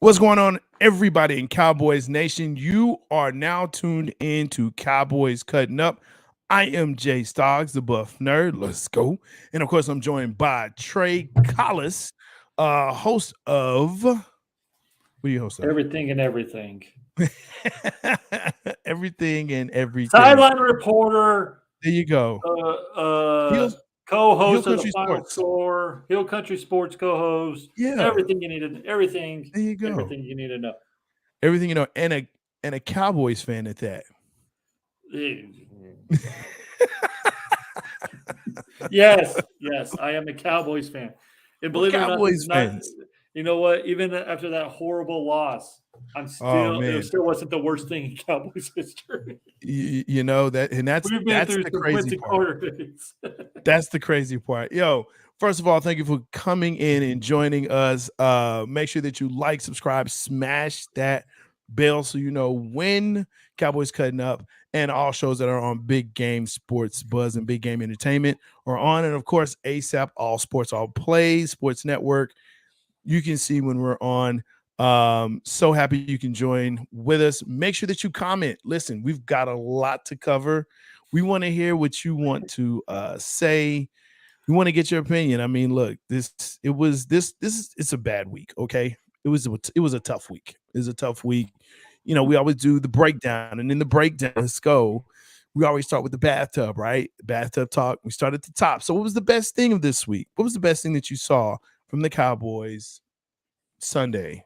What's going on, everybody in Cowboys Nation? You are now tuned in to Cowboys Cutting Up. I am J-Stogs, the buff nerd. Let's go. And of course, I'm joined by Trey Collis, host of. What are you host of? Everything and everything. Everything and everything. Sideline reporter, There you go. uh, Hill, uh, Hill co-host of the Country Final Sports. Score, Hill Country Sports co-host. Yeah, Everything you need to everything, there you go. everything you need to know. Everything you know, and a Cowboys fan at that. Yes, I am a Cowboys fan. And We're believe it or not, this Cowboys is not. fans. You know what? Even after that horrible loss, Oh it man. still wasn't the worst thing in Cowboys history. You know that, and that's We've been that's through the some crazy Quincy part. quarterbacks. That's the crazy part. Yo, first of all, thank you for coming in and joining us. Make sure that you like, subscribe, smash that bell so you know when Cowboys Cutting Up and all shows that are on Big Game Sports Buzz and Big Game Entertainment are on. And of course, ASAP, All Sports, All Plays, Sports Network. You can see when we're on. So happy you can join with us. Make sure that you comment. Listen, we've got a lot to cover. We want to hear what you want to say. We want to get your opinion. I mean, look, it's a bad week. Okay, it was a tough week. It was a tough week. You know, we always do the breakdown, and in the breakdown, let's go. We always start with the bathtub, right? Bathtub talk. We start at the top. So, what was the best thing of this week? What was the best thing that you saw from the Cowboys Sunday?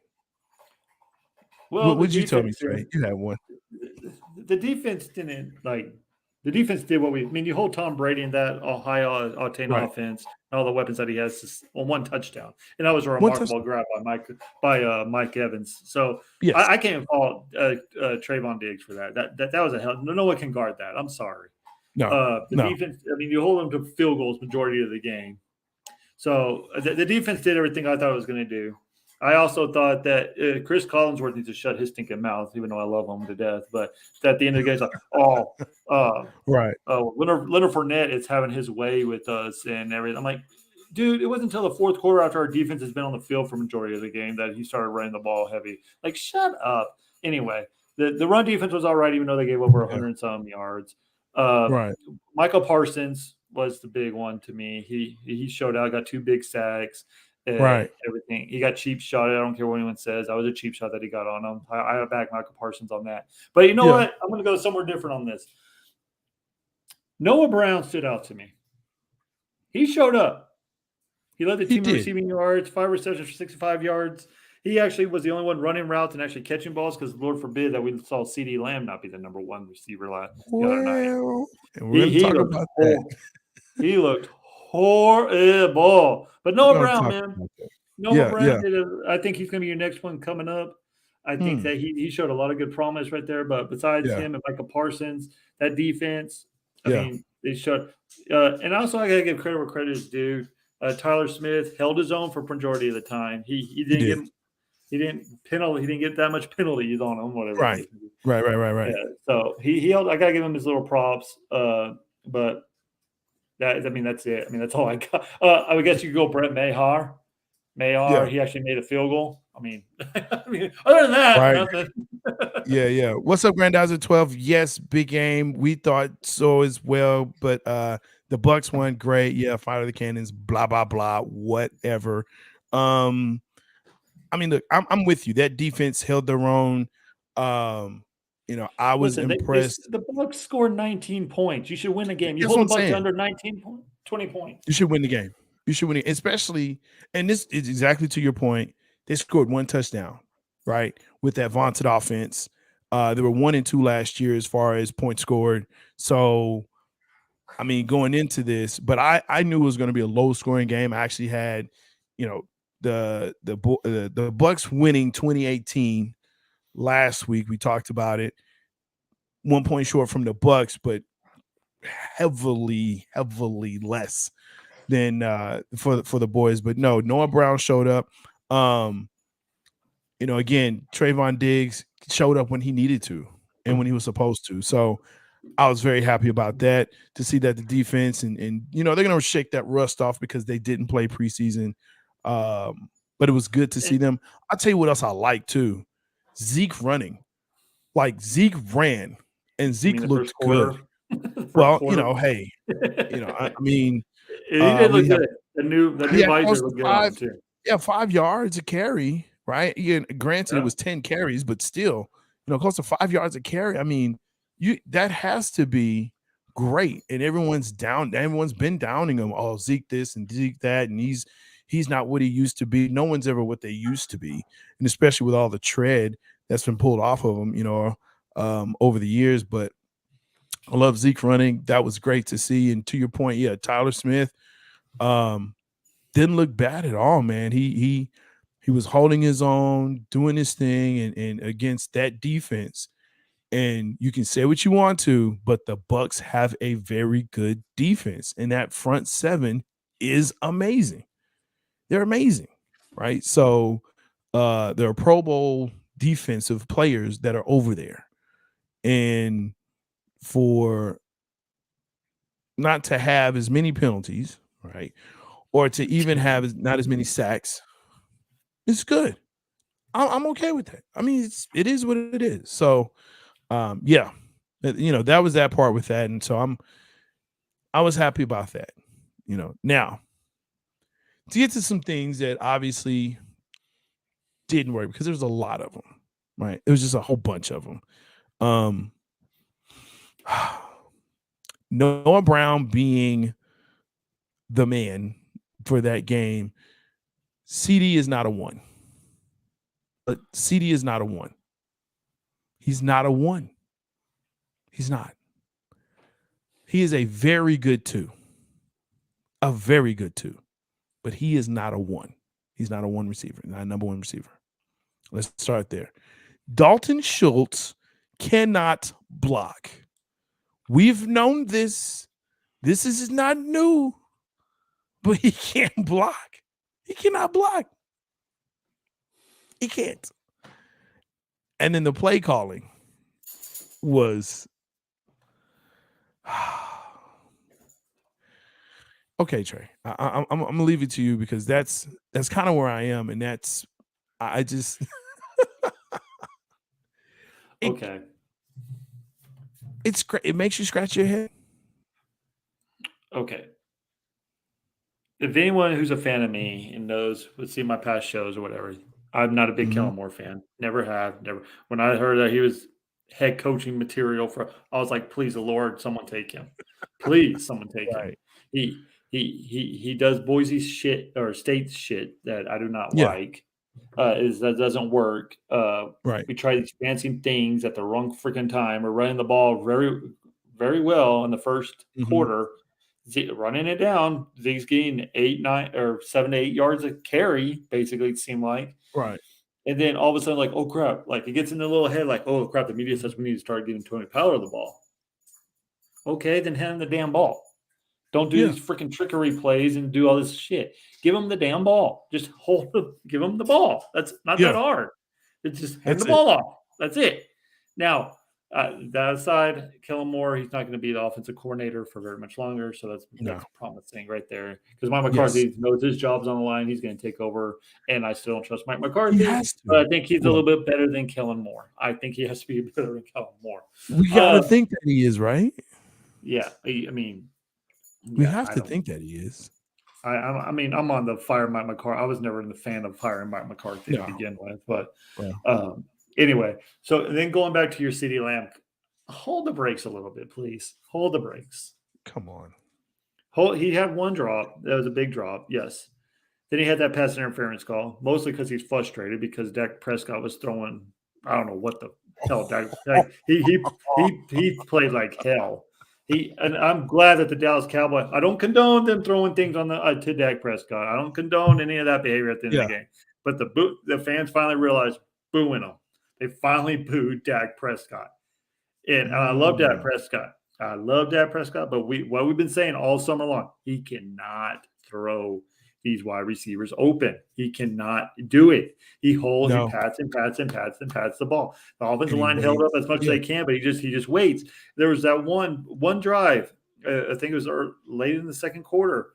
Well, What did you tell me, Trey? You had one. the defense didn't like the defense did what we. I mean, you hold Tom Brady in that high octane Right. offense and all the weapons that he has on one touchdown, and that was a One touch. remarkable grab by Mike Evans. So Yes. I can't fault Trayvon Diggs for that. That was a hell. No one can guard that. I'm sorry. No. The No. defense. I mean, you hold them to field goals majority of the game. So the defense did everything I thought it was going to do. I also thought that Chris Collinsworth needs to shut his stinking mouth, even though I love him to death. But at the end of the game, it's like, Right. Leonard Fournette is having his way with us and everything. I'm like, dude, it wasn't until the fourth quarter after our defense has been on the field for majority of the game that he started running the ball heavy. Like, shut up. Anyway, the run defense was all right, even though they gave over 100 and some yards. Right. Michael Parsons was the big one to me. He showed out, got 2 big sacks. Right. Everything. He got cheap shot. I don't care what anyone says. That was a cheap shot that he got on him. I back Michael Parsons on that. But you know what? I'm going to go somewhere different on this. Noah Brown stood out to me. He showed up. He led the team in receiving yards, 5 receptions for 65 yards. He actually was the only one running routes and actually catching balls because Lord forbid that we saw CD Lamb not be the number 1 receiver the other night. And we're going to talk about that. He looked horrible. But Noah Brown, man. Noah Brown I think he's going to be your next one coming up. I think that he showed a lot of good promise right there. But besides him and Michael Parsons, that defense, I mean, they showed. And also, I got to give credit where credit is due. Tyler Smith held his own for majority of the time. He didn't get that much penalties on him. Whatever. Right. Yeah, so he held. I got to give him his little props. But that's it. I mean, that's all I got. I would guess you could go Brett Mahar. He actually made a field goal. I mean, other than that, nothing. Yeah. What's up, Grandizer 12? Yes, big game. We thought so as well, but the Bucks won great. Yeah, fire the cannons, blah, blah, blah, whatever. I mean, look, I'm with you. That defense held their own. I was impressed. The Bucks scored 19 points. You should win the game. You hold the Bucks under 20 points. You should win the game. You should win it, especially, and this is exactly to your point. They scored 1 touchdown, right, with that vaunted offense. They were 1-2 last year as far as points scored. So, I mean, going into this, but I knew it was going to be a low scoring game. I actually had, the Bucks winning 2018 last week. We talked about it. 1 point short from the Bucks, but heavily less than for the boys. But no, Noah Brown showed up. Again, Trayvon Diggs showed up when he needed to and when he was supposed to. So I was very happy about that, to see that the defense and they're going to shake that rust off because they didn't play preseason. but it was good to see them. I'll tell you what else I like too. Zeke running. Like Zeke ran and Zeke looked good. Well, hey, I mean, he did look we have good. The new visor looked good on him too. Yeah, 5 yards a carry, right? Granted, it was 10 carries, but still, close to 5 yards a carry. I mean, that has to be great. And everyone's been downing him. Oh, Zeke this and Zeke that, and he's not what he used to be. No one's ever what they used to be, and especially with all the tread that's been pulled off of him, over the years. But I love Zeke running. That was great to see. And to your point, yeah, Tyler Smith didn't look bad at all, man. He was holding his own, doing his thing, and against that defense. And you can say what you want to, but the Bucs have a very good defense, and that front seven is amazing. They're amazing, right? So there are Pro Bowl defensive players that are over there, and for not to have as many penalties, right, or to even have not as many sacks, it's good. I'm okay with that. I mean, it is what it is. So, yeah, that was that part with that, and so I was happy about that. Now to get to some things that obviously didn't work because there's a lot of them, right? It was just a whole bunch of them. Noah Brown being the man for that game. CD is not a 1. But CD is not a 1. He's not a 1. He's not. He is a very good 2. A very good 2. But he is not a 1. He's not a 1 receiver, not a number 1 receiver. Let's start there. Dalton Schultz cannot block. We've known this. This is not new. But he can't block. He cannot block. He can't. And then the play calling was okay, Trey. I'm gonna leave it to you because that's kind of where I am, and I just okay. It makes you scratch your head. Okay. If anyone who's a fan of me and would see my past shows or whatever, I'm not a big Kellen Moore fan. Never have. Never. When I heard that he was head coaching material I was like, please, the Lord, someone take him. Please, someone take him. He does Boise shit or state shit that I do not like. That doesn't work. Right. We try these fancy things at the wrong freaking time. We're running the ball very, very well in the first quarter. Running it down, Zeke's getting 7 to 8 yards a carry, basically, it seemed like. Right. And then all of a sudden, like, oh, crap. Like, it gets in the little head, like, oh, crap, the media says we need to start giving Tony Pollard the ball. Okay, then hand him the damn ball. Don't do these freaking trickery plays and do all this shit. Give him the damn ball. Just give him the ball. That's not that hard. It's just hand the ball off. That's it. Now, that aside, Kellen Moore, he's not going to be the offensive coordinator for very much longer. So that's a promising right there. Because Mike McCarthy knows his job's on the line. He's going to take over. And I still don't trust Mike McCarthy. But I think he's a little bit better than Kellen Moore. I think he has to be better than Kellen Moore. We got to think that he is, right? Yeah. I mean, we have to think that he is. I mean, I'm on the fire Mike McCarthy. I was never a fan of firing Mike McCarthy to begin with. But anyway, so then going back to your CeeDee Lamb, hold the brakes a little bit, please. Hold the brakes. Come on. He had one drop. That was a big drop, yes. Then he had that pass interference call, mostly because he's frustrated because Dak Prescott was throwing, I don't know what the hell. He played like hell. And I'm glad that the Dallas Cowboys, I don't condone them throwing things on to Dak Prescott. I don't condone any of that behavior at the end of the game. But the fans finally realized booing him. They finally booed Dak Prescott. And I love Dak Prescott. But what we've been saying all summer long, he cannot throw these wide receivers open. He cannot do it. He pats the ball. The offensive line held up as much as they can, but he just waits. There was that one drive, I think it was late in the second quarter.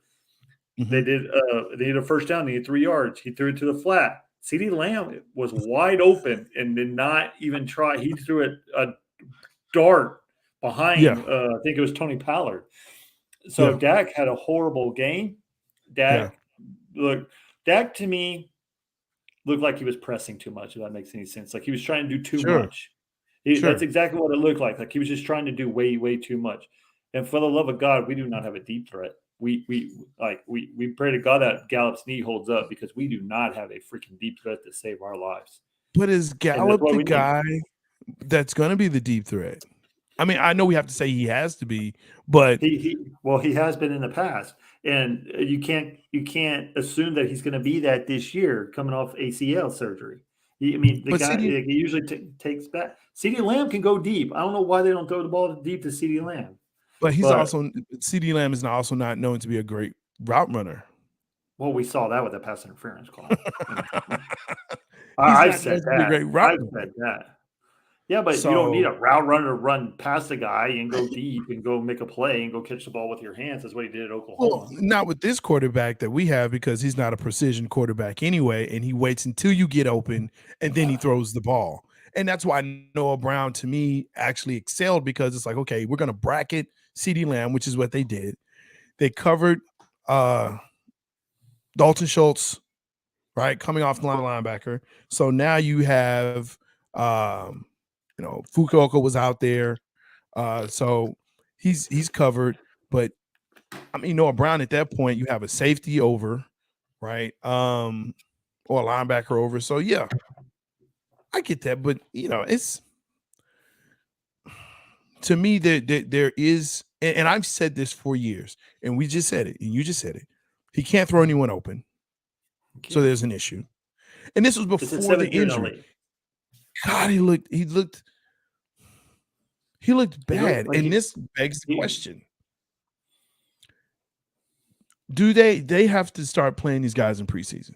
They needed a first down. They needed 3 yards. He threw it to the flat. CeeDee Lamb was wide open and did not even try. He threw it a dart behind, I think it was Tony Pollard. So Dak had a horrible game. Dak to me looked like he was pressing too much, if that makes any sense. Like he was trying to do too much. That's exactly what it looked like. Like he was just trying to do way, way too much. And for the love of God, we do not have a deep threat. We pray to God that Gallup's knee holds up because we do not have a freaking deep threat to save our lives. But is Gallup the guy that's going to be the deep threat? I mean, I know we have to say he has to be, but he has been in the past, and you can't assume that he's going to be that this year coming off ACL surgery. I mean, the guy he usually takes back. CeeDee Lamb can go deep. I don't know why they don't throw the ball deep to CeeDee Lamb. But CeeDee Lamb is also not known to be a great route runner. Well, we saw that with the pass interference call. I've said that. Yeah, but you don't need a route runner to run past a guy and go deep and go make a play and go catch the ball with your hands. That's what he did at Oklahoma. Well, not with this quarterback that we have because he's not a precision quarterback anyway, and he waits until you get open and then he throws the ball. And that's why Noah Brown, to me, actually excelled because it's like, okay, we're going to bracket CeeDee Lamb, which is what they did. They covered Dalton Schultz, right, coming off the line linebacker. So now you have Fukuoka was out there. So he's covered. But I mean, Noah Brown at that point, you have a safety over, right? Or a linebacker over. So yeah, I get that. But it's to me there is, and I've said this for years, and we just said it, and you just said it. He can't throw anyone open. So there's an issue. And this was before the injury. God, he looked bad. And this begs the question. Do they have to start playing these guys in preseason?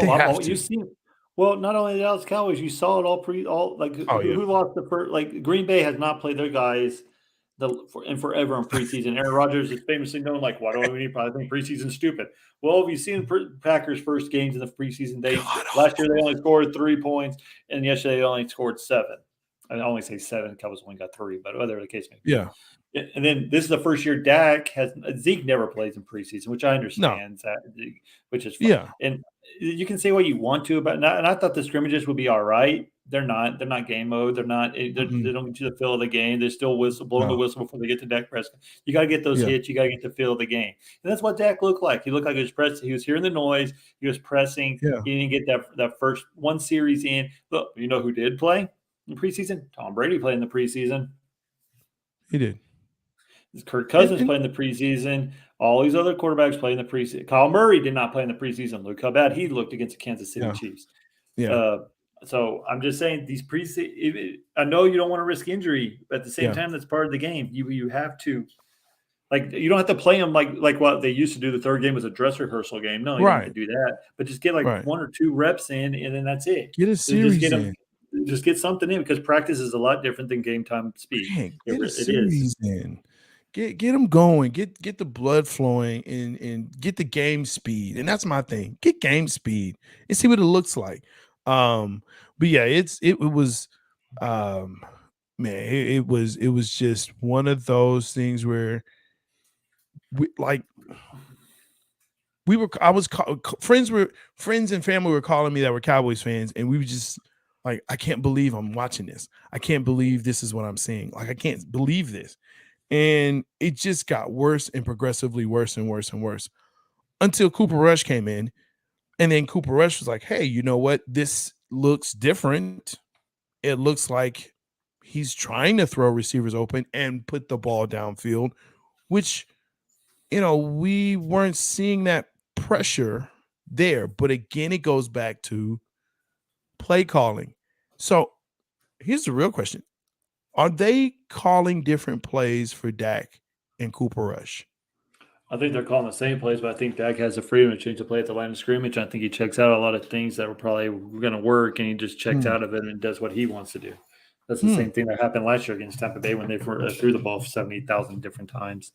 You've seen it. Well, not only the Dallas Cowboys, you saw it who lost the first, like Green Bay has not played their guys forever in preseason. Aaron Rodgers is famously known like, why do we need? I think preseason's stupid. Well, have you seen Packers' first games in the preseason? Last year they only scored 3 points, and yesterday they only scored 7. I only say 7. Cowboys only got 3, but whatever the case may be. Yeah. And then this is the first year Zeke never plays in preseason, which I understand which is fine. Yeah. And you can say what you want to about, and I thought the scrimmages would be all right. They're not game mode. They don't get you the feel of the game. They're still blowing the whistle before they get to Dak Prescott. You got to get those hits. You got to get the feel of the game. And that's what Dak looked like. He looked like he was pressing. He was hearing the noise. He was pressing. Yeah. He didn't get that first one series in. Look, you know who did play in preseason? Tom Brady played in the preseason. He did. Kirk Cousins played in the preseason. All these other quarterbacks played in the preseason. Kyle Murray did not play in the preseason. Look how bad he looked against the Kansas City Chiefs. Yeah. So I'm just saying these I know you don't want to risk injury, but at the same time, that's part of the game. You have to, you don't have to play them like what they used to do. The third game was a dress rehearsal game. No, you don't have to do that. But just get 1 or 2 reps in, and then that's it. Get a series in. Just get something in because practice is a lot different than game time speed. Man, get a series in. Get them going. Get the blood flowing and get the game speed. And that's my thing. Get game speed and see what it looks like. But yeah, it was just one of those things where friends and family were calling me that were Cowboys fans, and we were just like, I can't believe I'm watching this. I can't believe this is what I'm seeing. Like, I can't believe this. And it just got worse and progressively worse and worse and worse until Cooper Rush came in. And then Cooper Rush was like, hey, you know what? This looks different. It looks like he's trying to throw receivers open and put the ball downfield, which, we weren't seeing that pressure there. But again, it goes back to play calling. So here's the real question. Are they calling different plays for Dak and Cooper Rush? I think they're calling the same plays, but I think Dak has the freedom to change the play at the line of scrimmage. I think he checks out a lot of things that were probably going to work, and he just checks out of it and does what he wants to do. That's the same thing that happened last year against Tampa Bay when they threw the ball 70,000 different times.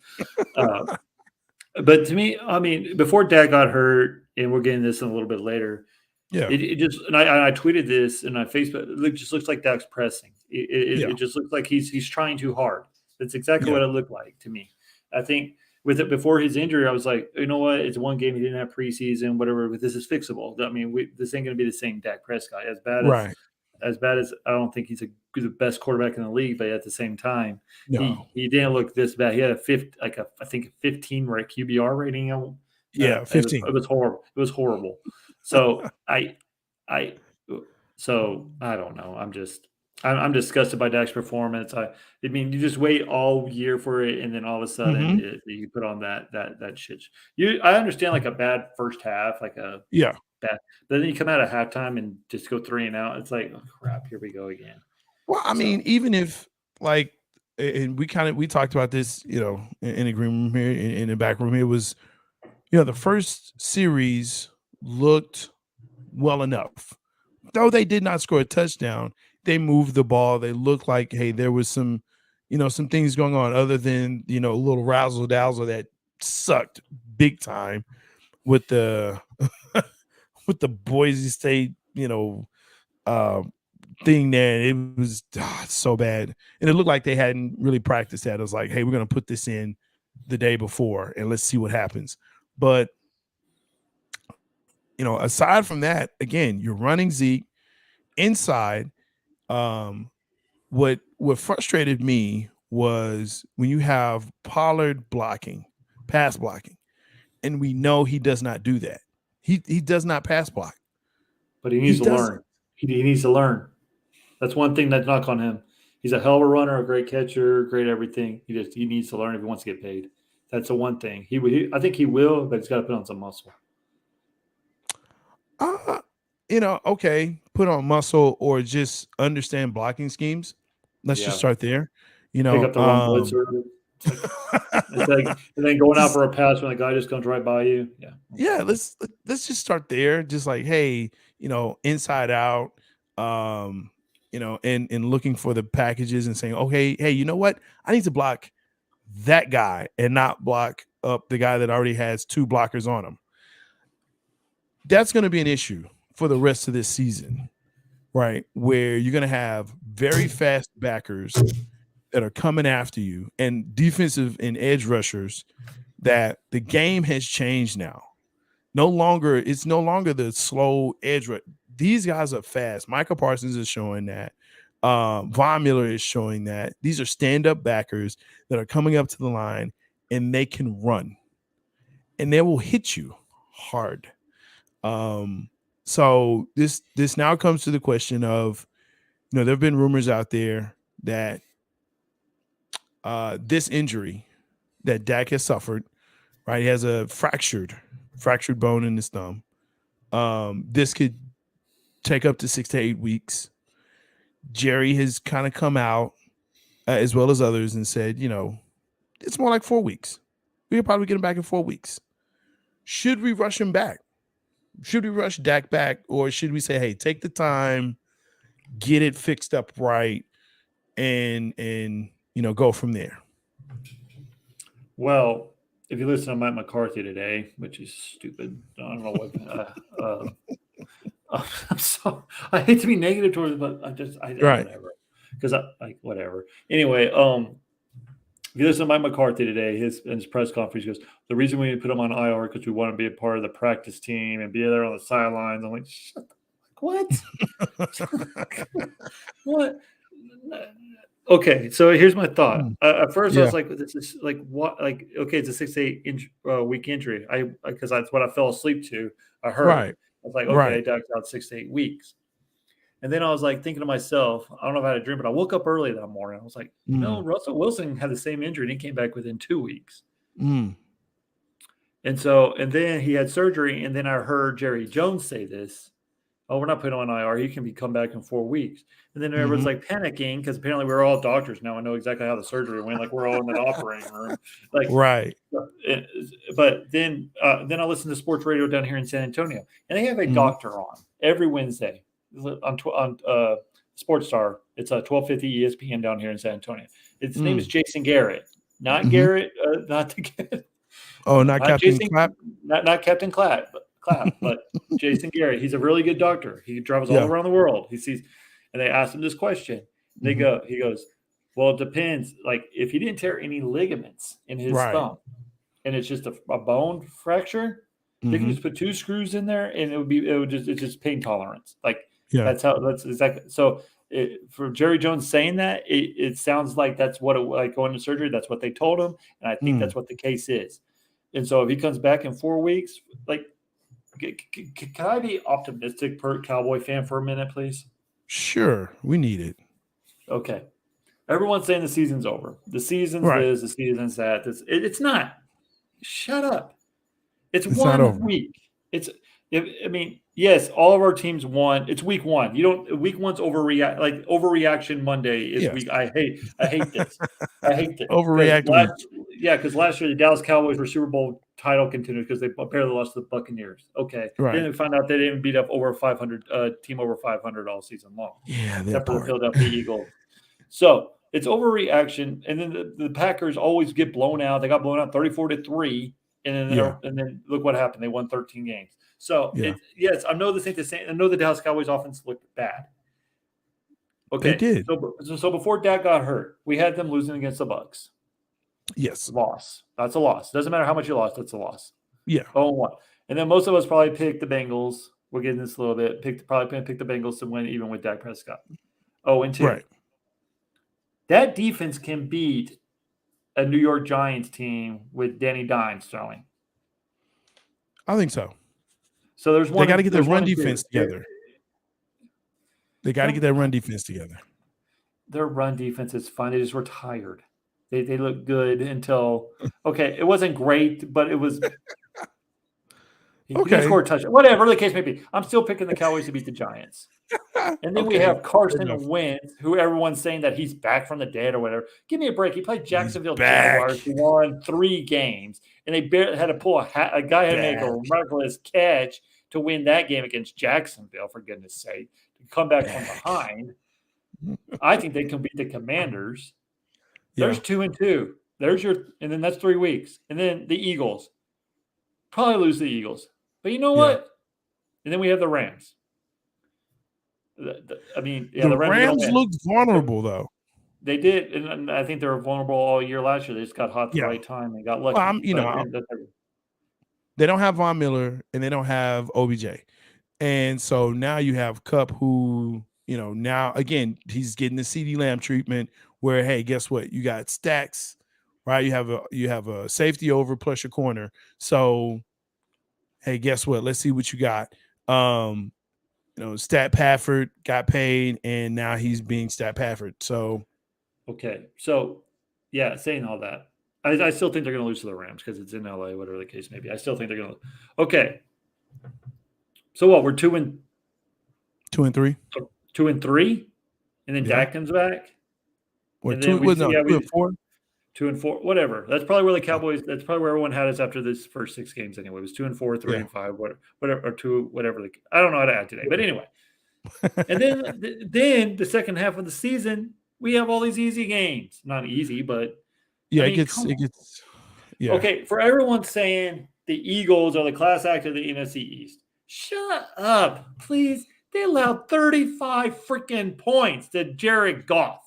But to me, I mean, before Dak got hurt, and we're getting this in a little bit later, Yeah. it just and I tweeted this and I Facebook. It just looks like Dak's pressing. It just looks like he's trying too hard. That's exactly what it looked like to me. I think with it before his injury, I was like, you know what? It's one game. He didn't have preseason, whatever. But this is fixable. I mean, this ain't going to be the same Dak Prescott. As bad as I don't think he's the best quarterback in the league, but at the same time, he didn't look this bad. He had I think a 15 QBR rating. 15. It was horrible. It was horrible. So I don't know. I'm disgusted by Dak's performance. I mean, you just wait all year for it, and then all of a sudden you put on that shit. I understand like a bad first half, like a bad, but then you come out at halftime and just go 3 and out. It's like, oh crap, here we go again. Well, I mean, even if like, and we talked about this, in the green room here, in the back room, it was, the first series looked well enough. Though they did not score a touchdown, they moved the ball. They looked like, hey, there was some things going on other than, a little razzle-dazzle that sucked big time with the with the Boise State, thing there. It was so bad. And it looked like they hadn't really practiced that. It was like, hey, we're going to put this in the day before and let's see what happens. But, aside from that, again, you're running Zeke inside. What frustrated me was when you have Pollard pass blocking, and we know he does not do that. He does not pass block. But he needs to learn. He needs to learn. That's one thing that's knock on him. He's a hell of a runner, a great catcher, great everything. He needs to learn if he wants to get paid. That's the one thing. I think he will, but he's got to put on some muscle. Okay, put on muscle or just understand blocking schemes. Let's just start there. Pick up the wrong blitzer. It's like, and then going out for a pass when the guy just comes right by you. Yeah. Let's just start there. Just like, hey, inside out, and looking for the packages and saying, okay, hey, you know what? I need to block that guy and not block up the guy that already has 2 blockers on him. That's going to be an issue for the rest of this season, right? Where you're going to have very fast backers that are coming after you and defensive and edge rushers that the game has changed now. It's no longer the slow edge rush. These guys are fast. Micah Parsons is showing that. Von Miller is showing that. These are stand-up backers that are coming up to the line and they can run. And they will hit you hard. So this now comes to the question of, there have been rumors out there that this injury that Dak has suffered, right? He has a fractured bone in his thumb. This could take up to 6 to 8 weeks. Jerry has kind of come out, as well as others, and said, it's more like 4 weeks. We could probably get him back in 4 weeks. Should we rush him back? Should we rush Dak back, or should we say, hey, take the time, get it fixed up right, and go from there? Well, if you listen to Mike McCarthy today, which is stupid, I don't know what. I'm so I hate to be negative towards it, but whatever, because whatever. Anyway, if you listen to Mike McCarthy today, in his press conference, he goes, the reason we put him on IR because we want to be a part of the practice team and be there on the sidelines. I'm like, shut the what? What? Okay, so here's my thought. At first, I was like, "This is like what? Like, okay, it's a 6 to 8 week injury." Because that's what I fell asleep to. I heard. Right. I was like, okay, Dak's out 6 to 8 weeks. And then I was like thinking to myself, I don't know if I had a dream, but I woke up early that morning. I was like, no, Russell Wilson had the same injury and he came back within 2 weeks. And then he had surgery, and then I heard Jerry Jones say this. Oh, we're not putting him on IR. He can come back in 4 weeks. And then everyone's like panicking because apparently we're all doctors now. I know exactly how the surgery went. Like we're all in the operating room. Like right. But then I listened to sports radio down here in San Antonio, and they have a doctor on every Wednesday on Sports Star. It's 1250 ESPN down here in San Antonio. His name is Jason Garrett, not Garrett, not the Oh, not Captain Jason, Clapp? not Captain Clapp, but Jason Garrett. He's a really good doctor. He travels all around the world. He sees, and they ask him this question. He goes, well, it depends. Like if he didn't tear any ligaments in his thumb, and it's just a bone fracture, they can just put 2 screws in there, and it's just pain tolerance. Like that's exactly. So for Jerry Jones saying that, it sounds like that's what like going to surgery. That's what they told him, and I think that's what the case is. And so if he comes back in 4 weeks, like, can I be optimistic per Cowboy fan for a minute, please? Sure. We need it. Okay. Everyone's saying the season's over. The season's this, the season's that. It's not. Shut up. It's 1 week. Yes, all of our teams won. It's week 1. Week 1's overreaction Monday is week. I hate this. I hate this. Overreact. Because last year the Dallas Cowboys were Super Bowl title contenders because they apparently lost to the Buccaneers. Okay. Then we found out they didn't beat up over 500 team over 500 all season long. Yeah, except for the Philadelphia Eagles. So it's overreaction, and then the Packers always get blown out. They got blown out 34-3. And then look what happened. They won 13 games. So yes, I know this ain't the same. I know the Dallas Cowboys offense looked bad. Okay, they did. So before Dak got hurt, we had them losing against the Bucs. Yes, loss. That's a loss. Doesn't matter how much you lost. That's a loss. Yeah. 0-1. And then most of us probably picked the Bengals. We're getting this a little bit. Probably picked the Bengals to win even with Dak Prescott. 0-2. Right. That defense can beat a New York Giants team with Danny Dimes throwing. I think so. So there's one. They got to get their run defense together. They got to get that run defense together. Their run defense is fine. They just were tired. They looked good until it wasn't great, but it was he scored a touchdown. Whatever the case may be. I'm still picking the Cowboys to beat the Giants. And then we have Carson Wentz, who everyone's saying that he's back from the dead or whatever. Give me a break. He played Jacksonville Jaguars, who won 3 games, and they barely had to pull a guy had to make a miraculous catch to win that game against Jacksonville, for goodness sake, to come back from behind. I think they can beat the Commanders. There's 2-2. And then that's 3 weeks. And then the Eagles. Probably lose the Eagles. But you know what? And then we have the Rams. The Rams looked vulnerable, though. They did, and I think they were vulnerable all year last year. They just got hot at the right time and got lucky. Well, they don't have Von Miller and they don't have OBJ, and so now you have Kupp, who now again he's getting the CeeDee Lamb treatment. Where hey, guess what? You got stacks, right? You have a safety over plus your corner. So hey, guess what? Let's see what you got. Stat Pafford got paid, and now he's being Stat Pafford. So, saying all that, I still think they're going to lose to the Rams because it's in LA, whatever the case may be. I still think they're going to. Okay. So what? We're 2-3. 2-3, and then Dak comes back. Or 2-4. 2-4, whatever. That's probably where the Cowboys. That's probably where everyone had us after this first 6 games. Anyway, it was 2-4, 3-5, whatever, or 2, whatever. I don't know how to add today, but anyway. And then the second half of the season, we have all these easy games. Not easy, but it gets. Yeah. Okay, for everyone saying the Eagles are the class act of the NFC East, shut up, please. They allowed 35 freaking points to Jared Goff.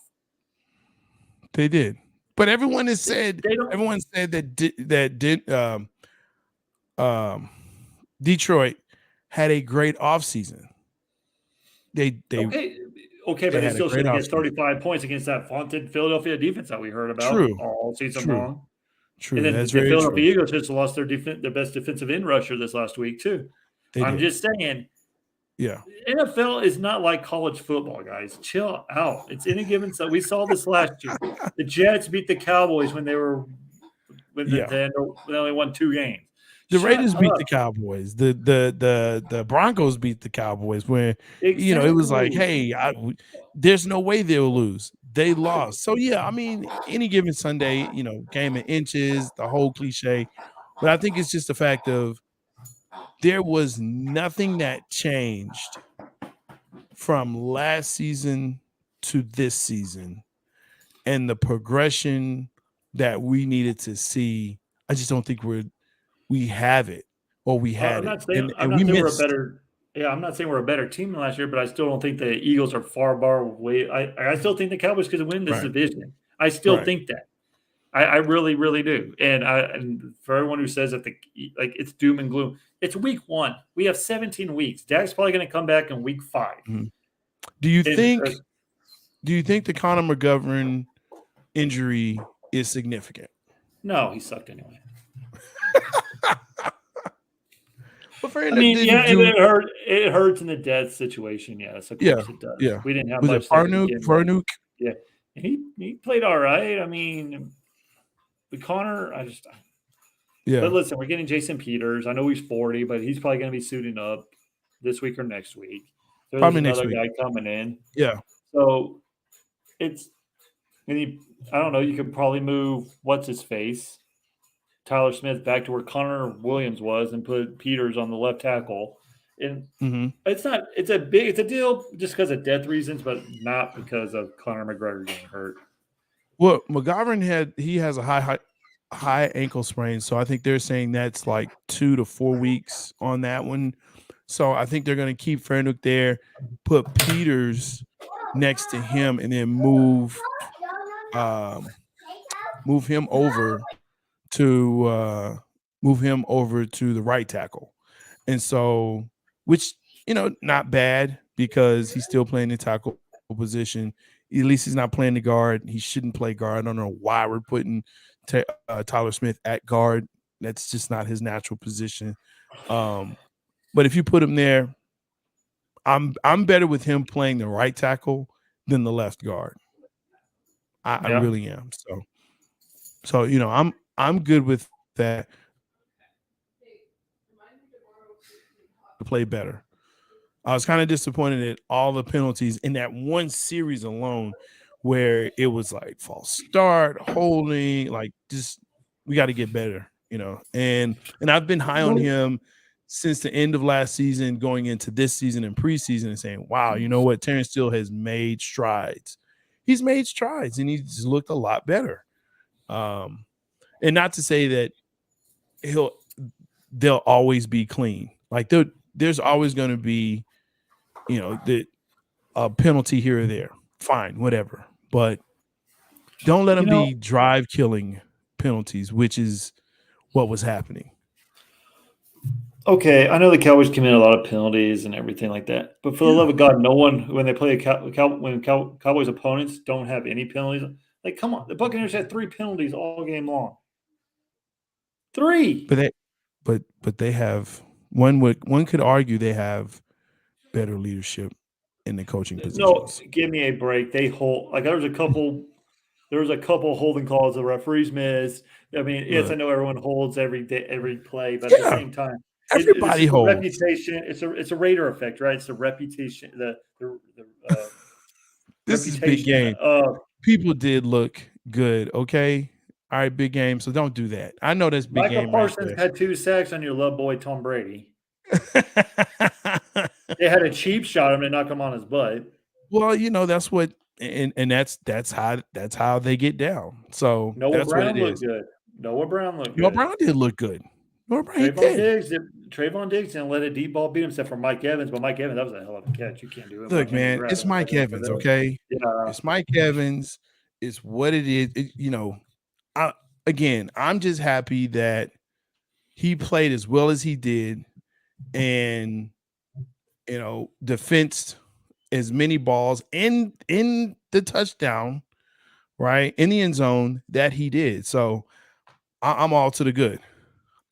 They did. But everyone has said that Detroit had a great offseason. They but they still should get 35 points against that vaunted Philadelphia defense that we heard about all season long. True. And then That's the very Philadelphia true. Eagles just lost their best defensive end rusher this last week too. I'm just saying. Yeah. NFL is not like college football, guys. Chill out. It's any given. So we saw this last year. The Jets beat the Cowboys when they only won 2 games. The Raiders beat the Cowboys. The Broncos beat the Cowboys when it was like, hey, there's no way they'll lose. They lost. So any given Sunday, game in inches, the whole cliche. But I think it's just the fact of there was nothing that changed from last season to this season, and the progression that we needed to see I just don't think we have it or we had I'm it, not saying and we we're a missed. better. Yeah, I'm not saying we're a better team than last year, but I still don't think the Eagles are far away. I still think the Cowboys could win this Right, division. I still right. think that. I really, really do. And for everyone who says that it's doom and gloom, it's week 1. We have 17 weeks. Dak's probably going to come back in week 5. Mhm. Do you And think the Conor McGovern injury is significant? no, he sucked anyway. But I Fernuk mean, didn't yeah, do. It hurts in the death situation. Yes, of Yeah, course it does. yeah. We didn't have Was it much there to Farnuk? begin with. Farnuk? Yeah, and he played all right. I mean, with Connor, Yeah, but listen, we're getting Jason Peters. I know he's 40, but he's probably going to be suiting up this week or next week. So there's probably next another week. guy coming in. Yeah. So it's I don't know. You could probably move what's his face, Tyler Smith, back to where Connor Williams was, and put Peters on the left tackle. And Mm-hmm. it's a deal just because of death reasons, but not because of Conor McGregor getting hurt. Well, McGovern has a high ankle sprain, so I think they're saying that's like 2 to 4 weeks on that one. So I think they're going to keep Fernuk there, put Peters next to him, and then move him over to the right tackle. And so, which not bad because he's still playing the tackle position. At least he's not playing the guard. He shouldn't play guard. I don't know why we're putting Tyler Smith at guard. That's just not his natural position. But if you put him there, I'm better with him playing the right tackle than the left guard. I really am. So I'm good with that. To play better. I was kind of disappointed at all the penalties in that one series alone, where it was like false start, holding, like just we got to get better, And I've been high on him since the end of last season, going into this season and preseason, and saying, "Wow, you know what? Terrence Steele has made strides. He's made strides, and he's looked a lot better." And not to say that they'll always be clean. Like there's always going to be, a penalty here or there. Fine, whatever. But don't let them be drive killing penalties, which is what was happening. Okay, I know the Cowboys commit a lot of penalties and everything like that, but for the love of God, no one when they play Cowboys opponents don't have any penalties. Like, come on, the Buccaneers had 3 penalties all game long. 3. But they have one could argue they have better leadership in the coaching positions. No, give me a break. They hold there was a couple holding calls the referees missed. I mean, yes, I know everyone holds every play, but at the same time, everybody it's holds. Reputation. It's a Raider effect, right? It's the reputation. This is big game. People did look good. Okay. All right, big game. So don't do that. I know that's big game. Michael Parsons had 2 sacks on your love boy Tom Brady. They had a cheap shot him to knock him on his butt. Well, that's what, and that's how they get down. So Noah Brown looked good. Noah Brown did look good. Trayvon Diggs didn't let a deep ball beat him except for Mike Evans, but Mike Evans, that was a hell of a catch. You can't do it. Look, man, it's Mike Evans, okay? Yeah. It's Mike Evans. It's what it is. I'm just happy that he played as well as he did and, defensed as many balls in the touchdown, right, in the end zone that he did. So I'm all to the good.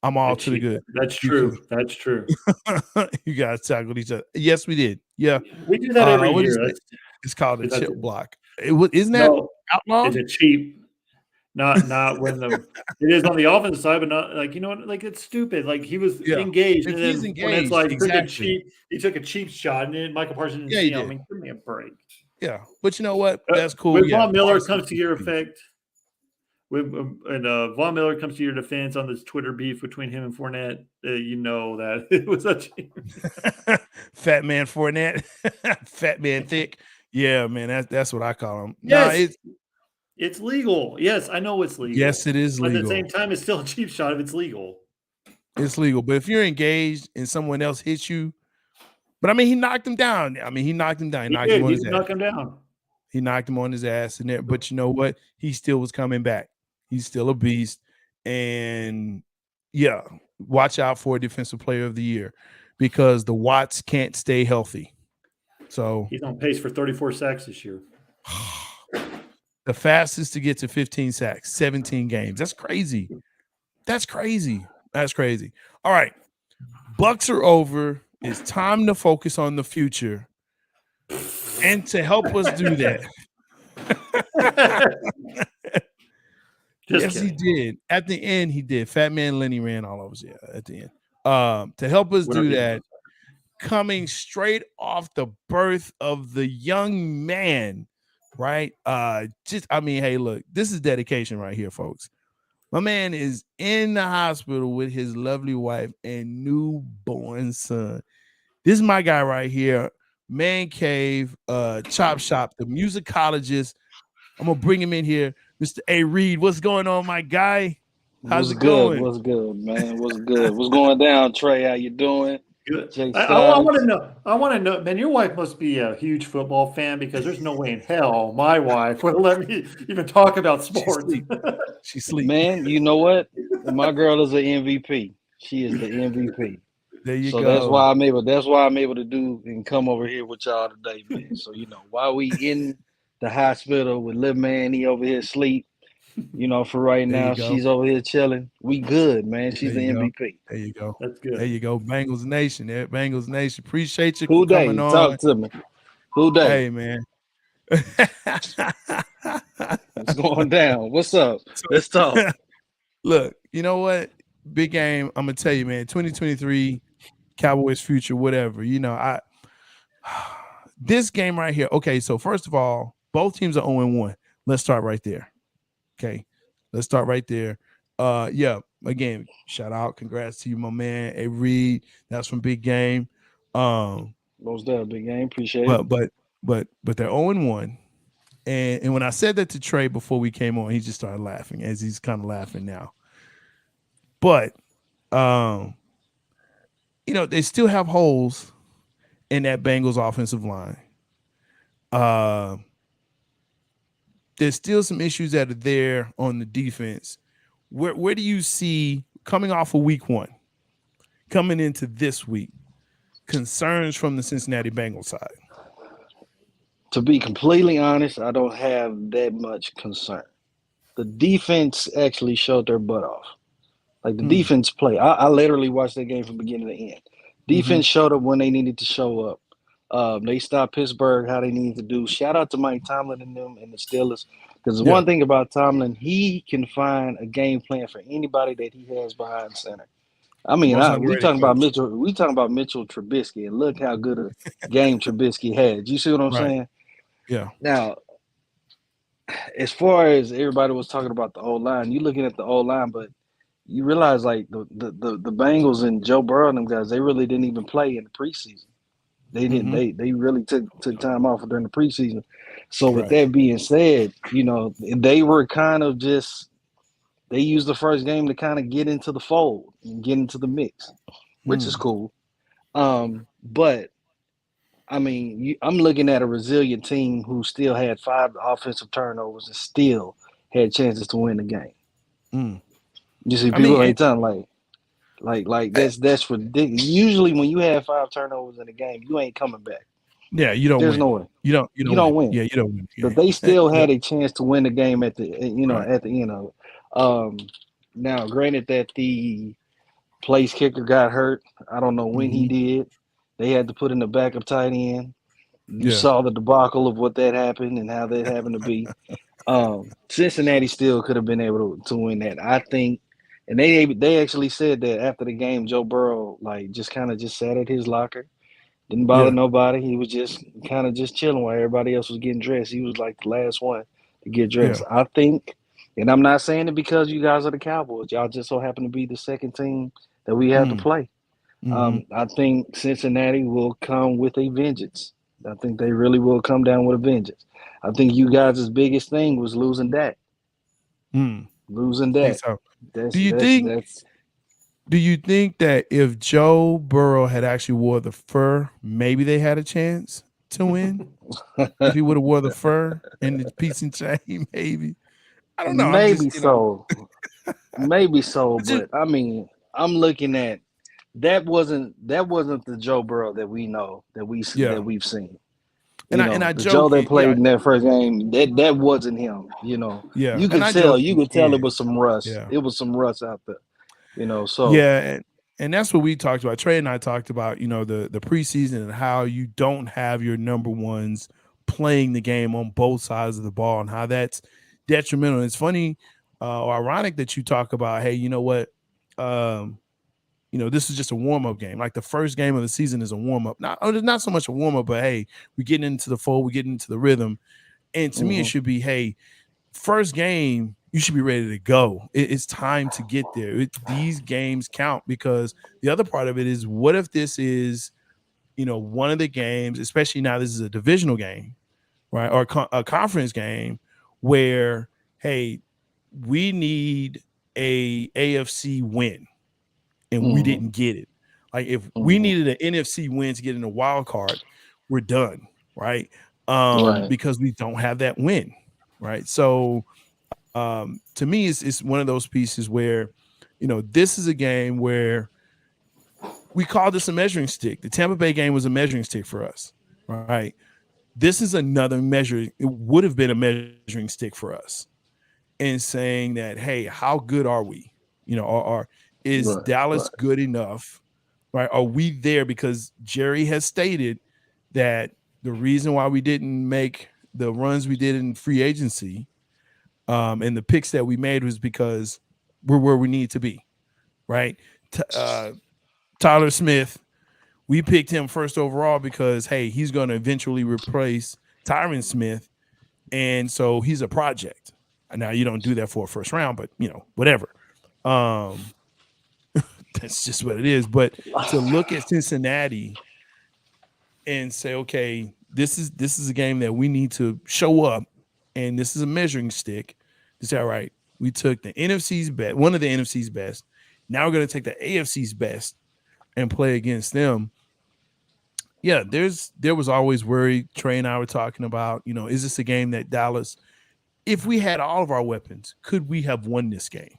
I'm all to the good. That's true. That's true. You guys tackled each other. Yes, we did. Yeah, we do that every year. It's called a chip block. Isn't that outlawed? It's a cheap. Not when it is on the offensive side, but not like it's stupid. Like he was engaged, and then when it's like he took a cheap shot, and then Michael Parsons didn't see him. I mean, give me a break. Yeah, but you know what? That's cool. When Von Miller comes to your effect, Von Miller comes to your defense on this Twitter beef between him and Fournette, you know that it was a fat man Fournette, fat man thick. Yeah, man, that's what I call him. Yes. It's legal. Yes, I know it's legal. Yes, it is But at the legal. same time, it's still a cheap shot if it's legal. It's legal. But if you're engaged and someone else hits you, but I mean, he knocked him down. I mean, he knocked him down. He knocked him on He his did ass. knock him down. He knocked him on his ass. But you know what? He still was coming back. He's still a beast. And yeah, watch out for a defensive player of the year because the Watts can't stay healthy. So he's on pace for 34 sacks this year. The fastest to get to 15 sacks, 17 games. That's crazy. That's crazy. That's crazy. All right. Bucks are over. It's time to focus on the future. And to help us do that. Yes, kidding. He did. At the end, he did. Fat Man Lenny ran all over us. Yeah, at the end. To help us do that, coming straight off the birth of the young man, right? Hey, look, this is dedication right here, folks. My man is in the hospital with his lovely wife and newborn son. This is my guy right here, Man Cave, Chop Shop, the musicologist. I'm gonna bring him in here, Mr. A. Reed. What's going on, my guy? How's it going? What's good, man? What's good? What's going down, Trey? How you doing? Good. I want to know. I want to know, man. Your wife must be a huge football fan because there's no way in hell my wife would let me even talk about sports. She sleep. Man, you know what? My girl is an MVP. She is the MVP. There you go. So that's why I'm able to do and come over here with y'all today, man. So while we in the hospital with little man, he over here asleep. For right now, she's over here chilling. We good, man. She's the MVP. There you go. That's good. There you go. Bengals Nation. Bengals Nation. Appreciate you Who coming on. Talk to me. Who day? Hey, man. What's going down? What's up? Let's talk. Look, you know what? Big game. I'm going to tell you, man, 2023, Cowboys future, whatever. This game right here. Okay, so first of all, both teams are 0-1. Let's start right there. Okay, let's start right there. Again, shout out, congrats to you, my man, A. Reed. That's from Big Game. Most definitely Big Game. Appreciate it. But they're 0-1. And when I said that to Trey before we came on, he just started laughing, as he's kind of laughing now. But they still have holes in that Bengals offensive line. There's still some issues that are there on the defense. Where do you see, coming off of week 1, coming into this week, concerns from the Cincinnati Bengals side? To be completely honest, I don't have that much concern. The defense actually showed their butt off. Like the defense play. I literally watched that game from beginning to end. Defense showed up when they needed to show up. They stopped Pittsburgh how they needed to do. Shout out to Mike Tomlin and them and the Steelers. Because one thing about Tomlin, he can find a game plan for anybody that he has behind center. I mean, we talking about Mitchell Trubisky, and look how good a game Trubisky had. You see what I'm saying? Yeah. Now, as far as everybody was talking about the O-line, you looking at the O-line, but you realize like the Bengals and Joe Burrow and them guys, they really didn't even play in the preseason. They didn't. They really took time off during the preseason. So with that being said, they were kind of they used the first game to kind of get into the fold and get into the mix, which is cool. But I mean, I'm looking at a resilient team who still had 5 offensive turnovers and still had chances to win the game. You see, people ain't telling like that's ridiculous. Usually, when you have 5 turnovers in a game, you ain't coming back. Yeah, you don't. There's no way. You don't win. Yeah, you don't win. But they still had a chance to win the game at the at the end of it. Now, granted that the place kicker got hurt. I don't know when he did. They had to put in the backup tight end. You saw the debacle of what that happened and how that happened to be. Cincinnati still could have been able to win that, I think. And they actually said that after the game, Joe Burrow just sat at his locker, didn't bother nobody. He was just kind of just chilling while everybody else was getting dressed. He was like the last one to get dressed. I think, and I'm not saying it because you guys are the Cowboys. Y'all just so happen to be the second team that we have to play. I think Cincinnati will come with a vengeance. I think they really will come down with a vengeance. I think you guys' biggest thing was losing Dak. Losing I think Dak. so. That's Do you that's think? that's Do you think that if Joe Burrow had actually wore the fur, maybe they had a chance to win? If he would have wore the fur and the piece and chain, maybe. I don't know. I'm just, maybe so. Maybe so, just but I mean, I'm looking at that wasn't the Joe Burrow that we know that yeah. we've seen. And You I know, the Joe joke that it, yeah, played in that first game, that wasn't him. You know, yeah. you And could I tell, joke you you could tell it can. was some rust. Yeah. It was some rust out there. You know, so Yeah, and that's what we talked about. Trey and I talked about, the preseason and how you don't have your number ones playing the game on both sides of the ball and how that's detrimental. It's funny or ironic that you talk about, hey, you know what? This is just a warm-up game. Like the first game of the season is a warm-up. Not so much a warm-up, but hey, we're getting into the fold, we're getting into the rhythm. And to me, it should be, hey, first game, you should be ready to go. It's time to get there. These games count because the other part of it is, what if this is, one of the games, especially now this is a divisional game, right? Or a conference game where, hey, we need a AFC win and we didn't get it. Like if we needed an NFC win to get in the wild card, we're done, right? right. Because we don't have that win, right? So to me, it's one of those pieces where, this is a game where we call this a measuring stick. The Tampa Bay game was a measuring stick for us, right? This is another measure. It would have been a measuring stick for us in saying that, hey, how good are we? Is Dallas good enough? Right? Are we there? Because Jerry has stated that the reason why we didn't make the runs we did in free agency and the picks that we made was because we're where we need to be, right? Tyler Smith, we picked him first overall because, hey, he's going to eventually replace Tyron Smith, and so he's a project. Now, you don't do that for a first round, but, whatever. That's just what it is. But to look at Cincinnati and say, okay, this is a game that we need to show up, and this is a measuring stick to say, all right, we took the NFC's best, one of the NFC's best. Now we're going to take the AFC's best and play against them. Yeah, there was always worry. Trey and I were talking about, is this a game that Dallas, if we had all of our weapons, could we have won this game?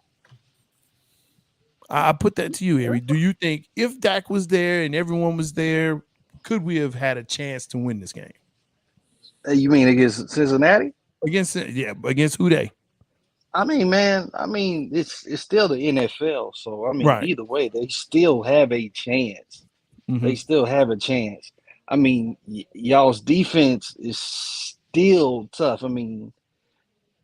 I put that to you, Harry. Do you think if Dak was there and everyone was there, could we have had a chance to win this game? You mean against Cincinnati? Against who they? I mean, man. I mean, it's still the NFL, so I mean, Right. either way, they still have a chance. They still have a chance. I mean, y'all's defense is still tough. I mean,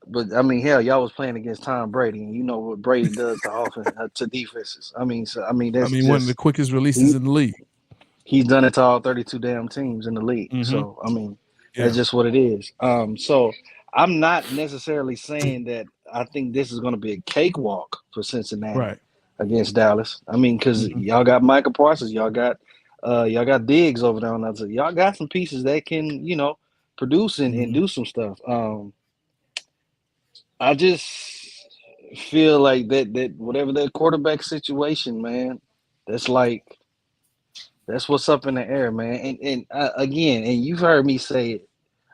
but I mean, hell, y'all was playing against Tom Brady, and you know what Brady does to offense to defenses. I mean, that's one of the quickest releases in the league. He's done it to all 32 damn teams in the league. So I mean, that's just what it is. So I'm not necessarily saying that I think this is going to be a cakewalk for Cincinnati against Dallas. I mean, because y'all got Michael Parsons, y'all got Diggs over there on that side. Y'all got some pieces that can, produce and do some stuff. I just feel like that whatever that quarterback situation, man, that's what's up in the air, man. And again, and you've heard me say it,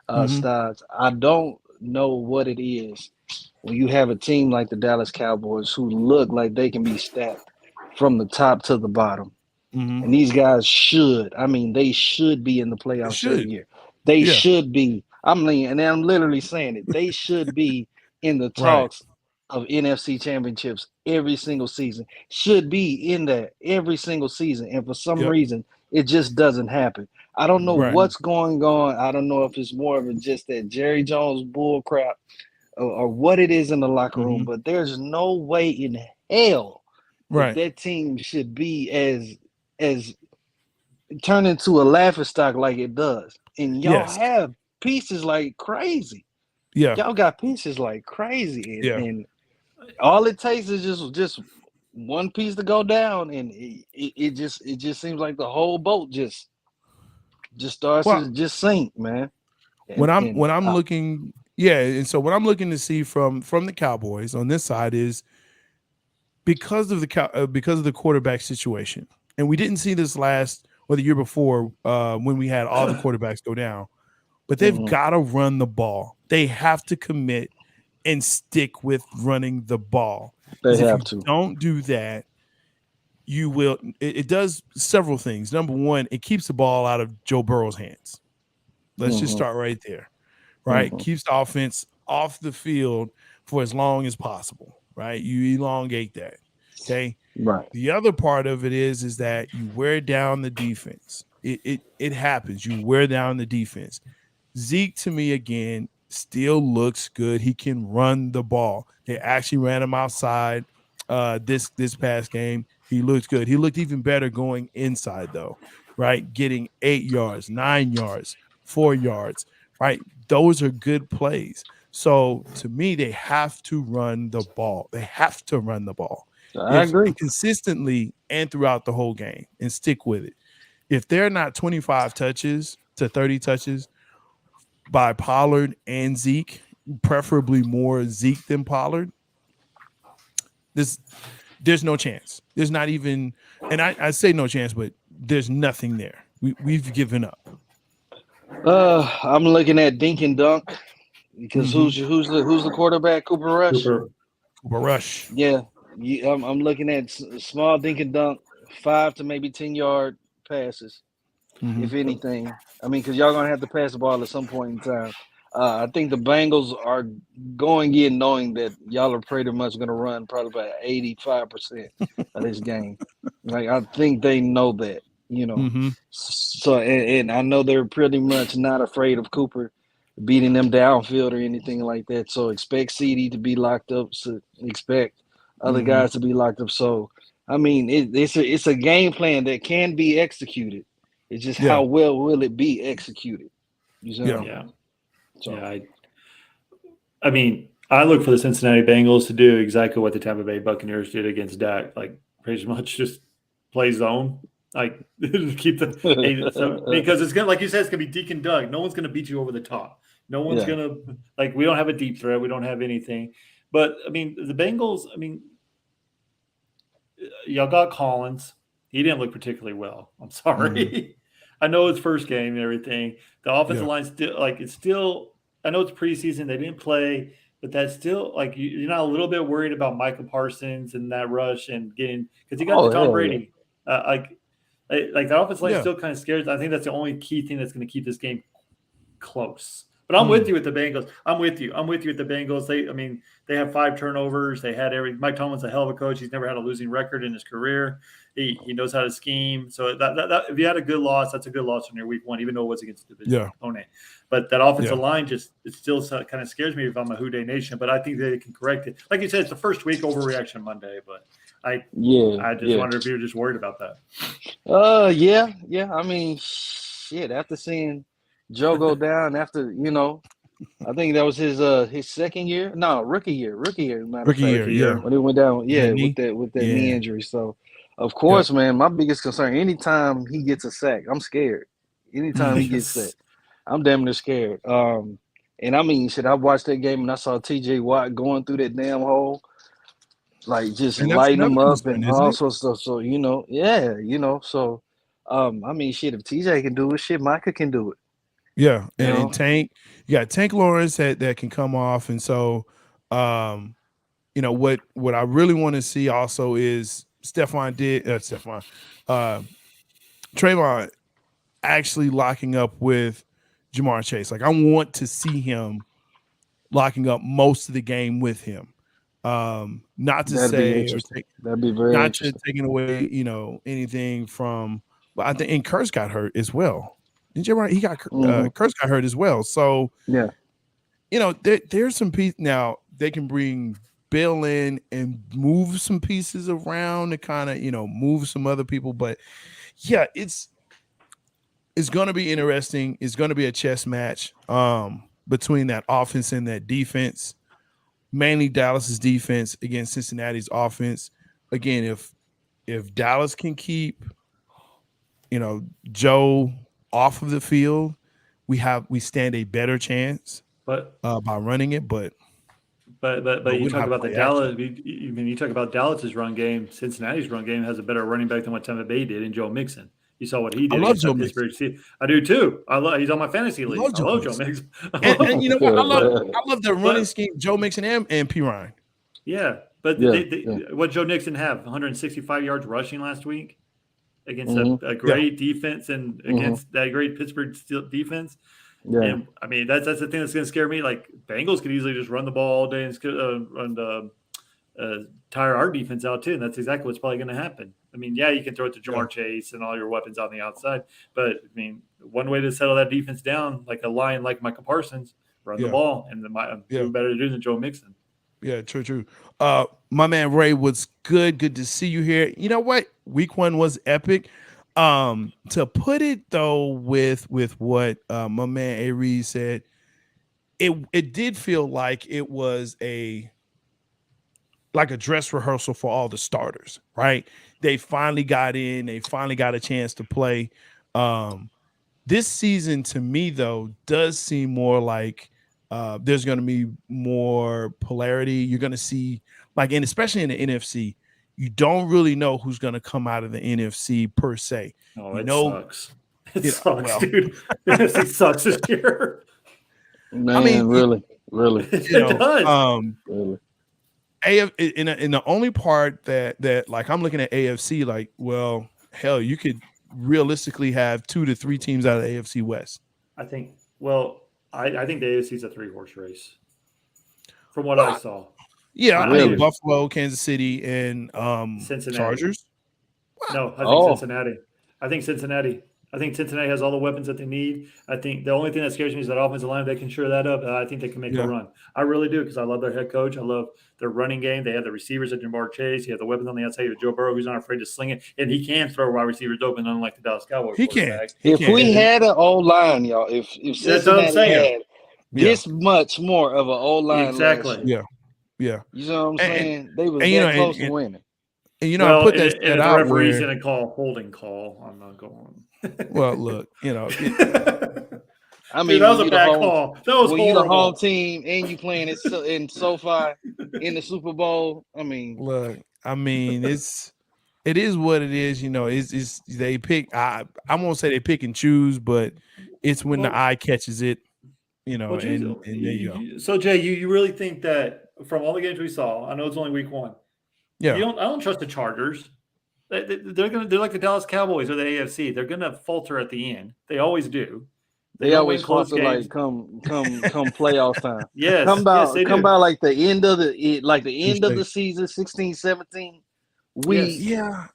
Stodds, I don't know what it is when you have a team like the Dallas Cowboys who look like they can be stacked from the top to the bottom. And these guys they should be in the playoffs every year. They should be. I'm literally saying it. They should be in the talks of NFC championships every single season. Should be in there every single season. And for some reason, it just doesn't happen. I don't know what's going on. I don't know if it's more of just that Jerry Jones bull crap or what it is in the locker room, but there's no way in hell that team should be as turn into a laughingstock like it does. And y'all have pieces like crazy. Yeah. Y'all got pieces like crazy. And all it takes is just one piece to go down, and it just seems like the whole boat just just starts to just sink, man. When I'm looking, and so what I'm looking to see from the Cowboys on this side is because of the quarterback situation, and we didn't see this last or the year before when we had all the quarterbacks go down, but they've got to run the ball. They have to commit and stick with running the ball. They have if you to. don't do that, you will. It does several things. Number one, it keeps the ball out of Joe Burrow's hands. Let's just start right there. Right, keeps the offense off the field for as long as possible. Right, you elongate that. Okay. Right. The other part of it is that you wear down the defense. It happens. You wear down the defense. Zeke, to me, again, still looks good. He can run the ball. They actually ran him outside this past game. He looked good. He looked even better going inside, though, right? Getting 8 yards, 9 yards, 4 yards, right? Those are good plays. So, to me, they have to run the ball. They have to run the ball. I agree. Consistently and throughout the whole game and stick with it. If they're not 25 touches to 30 touches by Pollard and Zeke, preferably more Zeke than Pollard, there's no chance. There's not even, and I say no chance, but there's nothing there. We've given up. I'm looking at Dink and Dunk because who's the quarterback? Cooper Rush. Cooper Rush. Yeah, I'm looking at small Dink and Dunk, 5 to maybe 10-yard passes, if anything. I mean, because y'all gonna have to pass the ball at some point in time. I think the Bengals are going in knowing that y'all are pretty much going to run probably about 85% of this game. Like, I think they know that, you know. So, and I know they're pretty much not afraid of Cooper beating them downfield or anything like that. So expect CD to be locked up. So expect other guys to be locked up. So, I mean, it's a game plan that can be executed. It's just how well will it be executed? You know? Yeah. So. Yeah, I mean, I look for the Cincinnati Bengals to do exactly what the Tampa Bay Buccaneers did against Dak, like pretty much just play zone, like keep the because it's gonna, like you said, it's gonna be Deke and Doug. No one's gonna beat you over the top. No one's gonna, like, we don't have a deep threat. We don't have anything. But I mean, the Bengals. I mean, y'all got Collins. He didn't look particularly well. I'm sorry. I know it's first game and everything. The offensive line still, like, it's still. I know it's preseason. They didn't play, but that's still, like, you're not a little bit worried about Michael Parsons and that rush and getting, because you got the Tom Brady. Like the offensive line still kind of scares. I think that's the only key thing that's going to keep this game close. But I'm with you with the Bengals. I'm with you with the Bengals. They have 5 turnovers. They had Mike Tomlin's a hell of a coach. He's never had a losing record in his career. He knows how to scheme. So that if you had a good loss, that's a good loss on your week 1, even though it was against the division opponent. But that offensive line it still kind of scares me if I'm a Houday Nation. But I think they can correct it. Like you said, it's the first week overreaction Monday. But I just wonder if you're just worried about that. Yeah. I mean, shit. After seeing Joe go down, after, you know, I think that was his second year. No, rookie year. Rookie year. When he went down, with that knee injury. So, of course, man, my biggest concern, anytime he gets a sack, I'm scared. Anytime he gets sacked, I'm damn near scared. And I mean, shit, I watched that game and I saw TJ Watt going through that damn hole, like just lighting them up and all sorts of stuff. So, you know, so I mean, shit, if TJ can do it, shit, Micah can do it. Yeah, and Tank, you got Tank Lawrence that can come off, and so, you know, what I really want to see also is Trayvon actually locking up with Jamar Chase. Like, I want to see him locking up most of the game with him. Not to that'd be very not to taking away, you know, anything from, but I think, and Kurtz got hurt as well. Didn't you right? He got Kurtz got hurt as well. So you know, there's some piece now. They can bring Bill in and move some pieces around to kind of, you know, move some other people. But yeah, it's going to be interesting. It's going to be a chess match between that offense and that defense. Mainly Dallas's defense against Cincinnati's offense. Again, if Dallas can keep, you know, Joe off of the field, we stand a better chance But by running it, but you we don't talk have about the play Dallas. action. You talk about Dallas's run game. Cincinnati's run game has a better running back than what Tampa Bay did in Joe Mixon. You saw what he I did love against Joe that Mixon. Pittsburgh team. I do too. He's on my fantasy I league. love I Joe love Joe Mixon. Mixon. And you know what? I love the running scheme, Joe Mixon and P. Ryan. Yeah, but Yeah, what Joe Nixon have? 165 yards rushing last week against a Yeah. great defense and against that great Pittsburgh defense. Yeah. And I mean, that's the thing that's going to scare me. Like Bengals could easily just run the ball all day and tire our defense out too. And that's exactly what's probably going to happen. I mean, yeah, you can throw it to Jamar Chase and all your weapons on the outside, but I mean, one way to settle that defense down, like a lion, like Micah Parsons, run the ball, and who better to do than Joe Mixon. Yeah, true. My man Ray, was good to see you here. You know what? Week 1 was epic. To put it though with what my man A. Reed said, it did feel like it was a dress rehearsal for all the starters, right? They finally got in, they finally got a chance to play. This season to me though does seem more like there's going to be more polarity. You're going to see, like, and especially in the NFC, you don't really know who's going to come out of the NFC per se. Oh, sucks. It sucks, well, dude. The NFC sucks this year. Man, I mean, really. It does. Really. In the only part that like I'm looking at AFC, like, well, hell, you could realistically have 2 to 3 teams out of the AFC West. I think the AFC is a 3-horse race from what I saw. Yeah, I mean Buffalo, Kansas City, and Cincinnati. Chargers. No, I think Cincinnati. I think Cincinnati has all the weapons that they need. I think the only thing that scares me is that offensive line. They can shore that up. I think they can make a run. I really do, because I love their head coach. I love their running game. They have the receivers at Jamar Chase. You have the weapons on the outside. You have Joe Burrow, who's not afraid to sling it, and he can throw wide receivers open, unlike the Dallas Cowboys. He can. If we had an O-line, y'all, if Cincinnati had this much more of an O-line, exactly. Yeah. You know what I'm saying? They was close to winning. And I put that and out the referee's where, going to call holding call. I'm not going. Well, look, I mean, dude, that was a bad call. That was when you the home team and you playing in SoFi in the Super Bowl. I mean, look, it is what it is. You know, it's they pick. I won't say they pick and choose, but it's when the eye catches it. You know, and there you go. So Jay, you really think that from all the games we saw, I know it's only week 1. Yeah, I don't trust the Chargers. They're like the Dallas Cowboys or the AFC. They're gonna falter at the end. They always do. They always falter like come playoff time. Yes, come by like the end of the the season, 16, 17 weeks.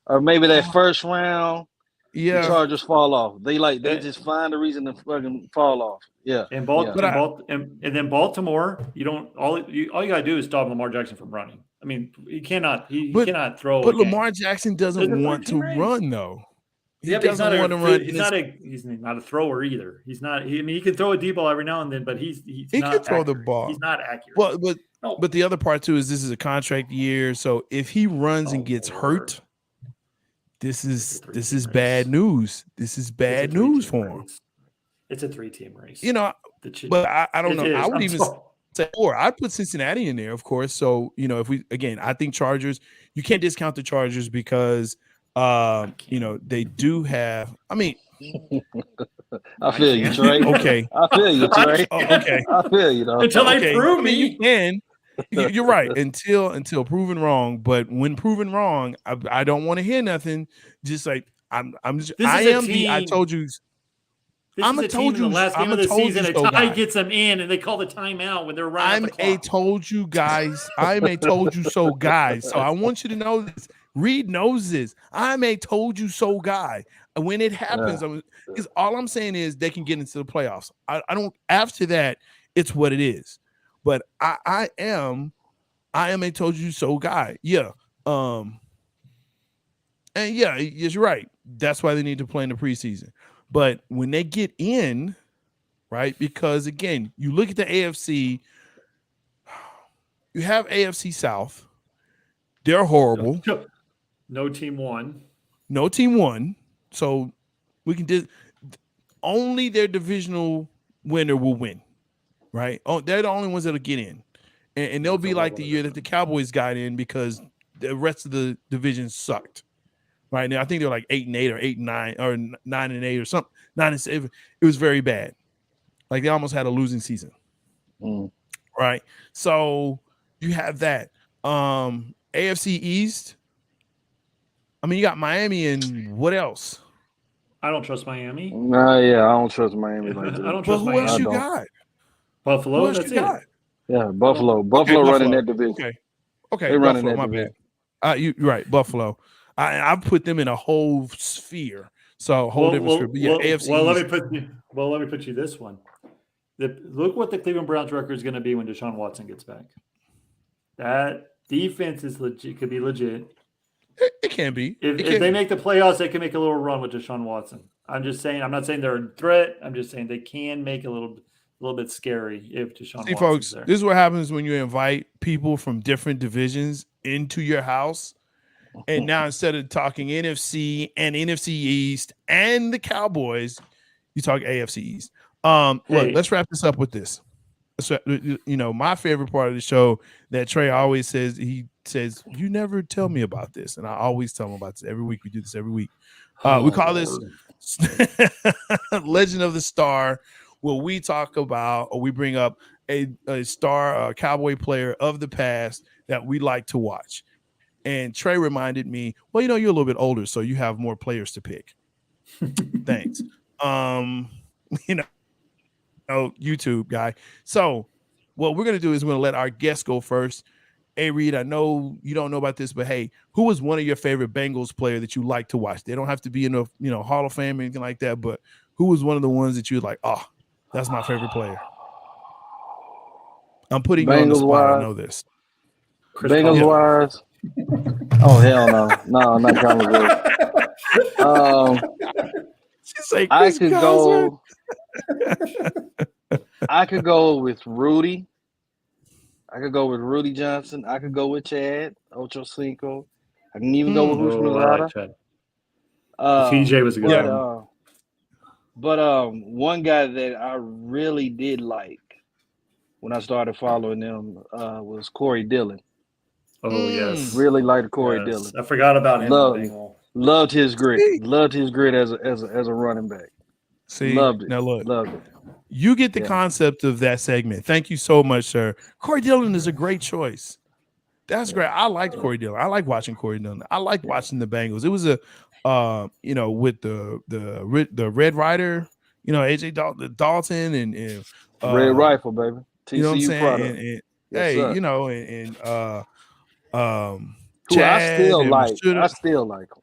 Or maybe that first round. Yeah, the Chargers fall off. They just find a reason to fucking fall off. Yeah, and then Baltimore. All you gotta do is stop Lamar Jackson from running. I mean, he cannot throw. But Lamar Jackson doesn't want to run though. He doesn't want to run. He's not a thrower either. He's not. He can throw a deep ball every now and then, but he can throw the ball. He's not accurate. Well, but the other part too is this is a contract year, so if he runs and gets hurt, this is bad news. This is bad news for him. It's a 3-team race. You know, but I don't know. I would even say 4. I'd put Cincinnati in there, of course. So, you know, I think Chargers, you can't discount the Chargers because, you know, they do have, I mean. I feel you, Trey. Okay. I feel you, Trey. Okay. I feel you, though. Until they prove me. You can. You're right. Until proven wrong. But when proven wrong, I don't want to hear nothing. Just like, I told you. I'm a told you. The last game of the season, a tie gets them in, and they call the timeout when they're right. I'm a told you guys. I'm a told you so guy. So I want you to know this. Reed knows this. I'm a told you so guy. And when it happens, because all I'm saying is they can get into the playoffs. I don't. After that, it's what it is. But I am a told you so guy. Yeah. And yeah, you're right. That's why they need to play in the preseason. But when they get in, right, because, again, you look at the AFC, you have AFC South. They're horrible. No team won. No team won. So we can only their divisional winner will win, right? Oh, they're the only ones that'll get in, and they'll be like the year that the Cowboys got in because the rest of the division sucked. Right now, I think they're like 8-8 or 8-9 or 9-8 or something. 9-7. It was very bad. Like they almost had a losing season. Right. So you have that. AFC East. I mean, you got Miami and what else? I don't trust Miami. No, yeah, I don't trust Miami like that. I don't But trust who Miami. else you got? Buffalo. Who else That's you it. got? Yeah, Buffalo. Buffalo running that division. Okay. They running Buffalo, that division. Bad. You're right. Buffalo. I put them in a whole sphere. So whole different sphere. But yeah, AFC. Well, let me put you this one. Look what the Cleveland Browns record is going to be when Deshaun Watson gets back. That defense is legit. Could be legit. It can be. If they make the playoffs, they can make a little run with Deshaun Watson. I'm just saying. I'm not saying they're a threat. I'm just saying they can make a little bit scary if Deshaun Watson's folks, there. This is what happens when you invite people from different divisions into your house. And now instead of talking NFC and NFC East and the Cowboys, you talk AFC East. Look, let's wrap this up with this. So, my favorite part of the show that Trey always says, he says, you never tell me about this. And I always tell him about this every week. We do this every week. We call this Legend of the Star, where we talk about or we bring up a star, a Cowboy player of the past that we like to watch. And Trey reminded me, well, you're a little bit older, so you have more players to pick. Thanks. YouTube guy. So what we're going to do is we're going to let our guests go first. Hey, Reed, I know you don't know about this, but hey, who was one of your favorite Bengals player that you like to watch? They don't have to be in a Hall of Fame or anything like that, but who was one of the ones that you were like, oh, that's my favorite player? I'm putting you on the spot. I know this. Bengals wise. Oh, hell no. No, not Cowboys. I could go with Rudy. I could go with Rudy Johnson. I could go with Chad Ochocinco. I can even go with Hoosh Mazada. TJ was a good one. But one guy that I really did like when I started following them was Corey Dillon. Oh, yes. Really liked Corey Dillon. I forgot about him. Loved his grit. Loved his grit as a running back. See, loved it. Now look, loved it. You get the concept of that segment. Thank you so much, sir. Corey Dillon is a great choice. That's great. I liked Corey Dillon. I like watching Corey Dillon. I like watching the Bengals. It was with the Red Rider, AJ Dalton and Red Rifle, baby. TCU you know what I'm saying? product. And yes, who Chad I still like him.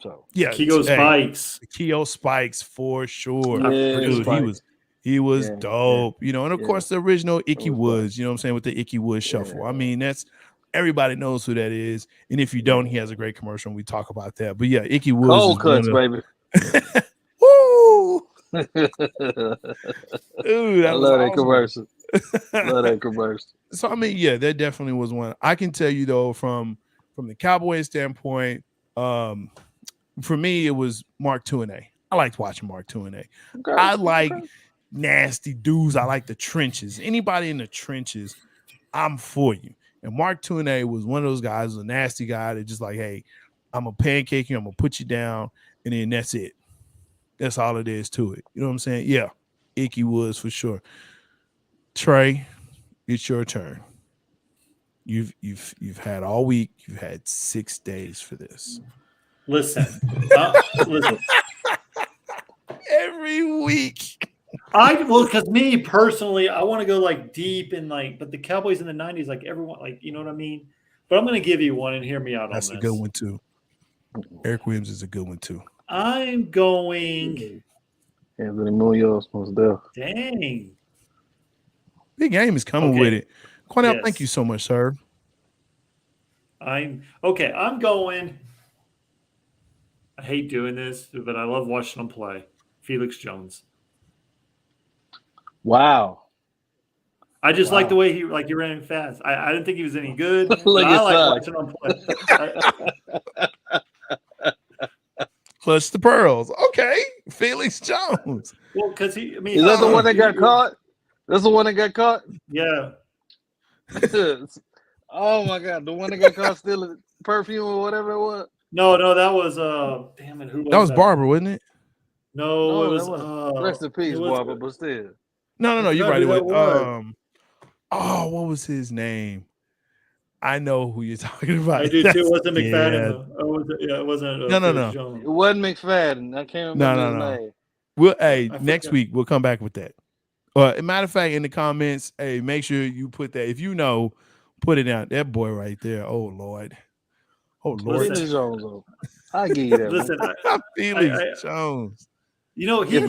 So yeah, Keo Spikes for sure. Yeah, dude, he was dope. And of course the original Icky Woods, you know what I'm saying, with the Icky Woods shuffle. Yeah. I mean, that's everybody knows who that is. And if you don't, he has a great commercial and we talk about that. But yeah, Icky Woods. Cold cuts, baby. Woo! Dude, I love that commercial. Love that commercial. So I mean, yeah, that definitely was one. I can tell you though, from the Cowboys standpoint, for me, it was Mark Tuinei. I liked watching Mark Tuinei. Okay, I like nasty dudes. I like the trenches. Anybody in the trenches, I'm for you. And Mark Tuinei was one of those guys, a nasty guy that just like, hey, I'm gonna pancake you, I'm gonna put you down, and then that's it. That's all it is to it. You know what I'm saying? Yeah, Icky Woods for sure. Trey, it's your turn. You've had all week. You've had 6 days for this. Listen. Every week. Because me personally, I want to go like deep in but the Cowboys in the 90s, like everyone, you know what I mean? But I'm going to give you one and hear me out on this. That's a good one too. Eric Williams is a good one too. I'm going. Anthony Munoz was there. Dang. Big game is coming with it. Cornell, thank you so much, sir. I'm going. I hate doing this, but I love watching him play. Felix Jones. Wow. I just like the way he ran fast. I didn't think he was any good. Look I like watching him play. Clutch the pearls. Okay, Felix Jones. Well, because is that the one that got caught? That's the one that got caught. Yeah. Oh my God, the one that got caught stealing perfume or whatever it was. No, that was damn it, who was that? Was Barber, wasn't it? No, it was rest in peace, Barber, but still. No, you're right. It was, what was his name? I know who you're talking about. I do too. It wasn't McFadden though. It wasn't. No. It wasn't McFadden. I can't remember his name. Well, next week we'll come back with that. Matter of fact, in the comments, hey, make sure you put that. If you know, put it down. That boy right there. Oh Lord. Felix Jones. I give you that. Listen, Felix Jones. You know, he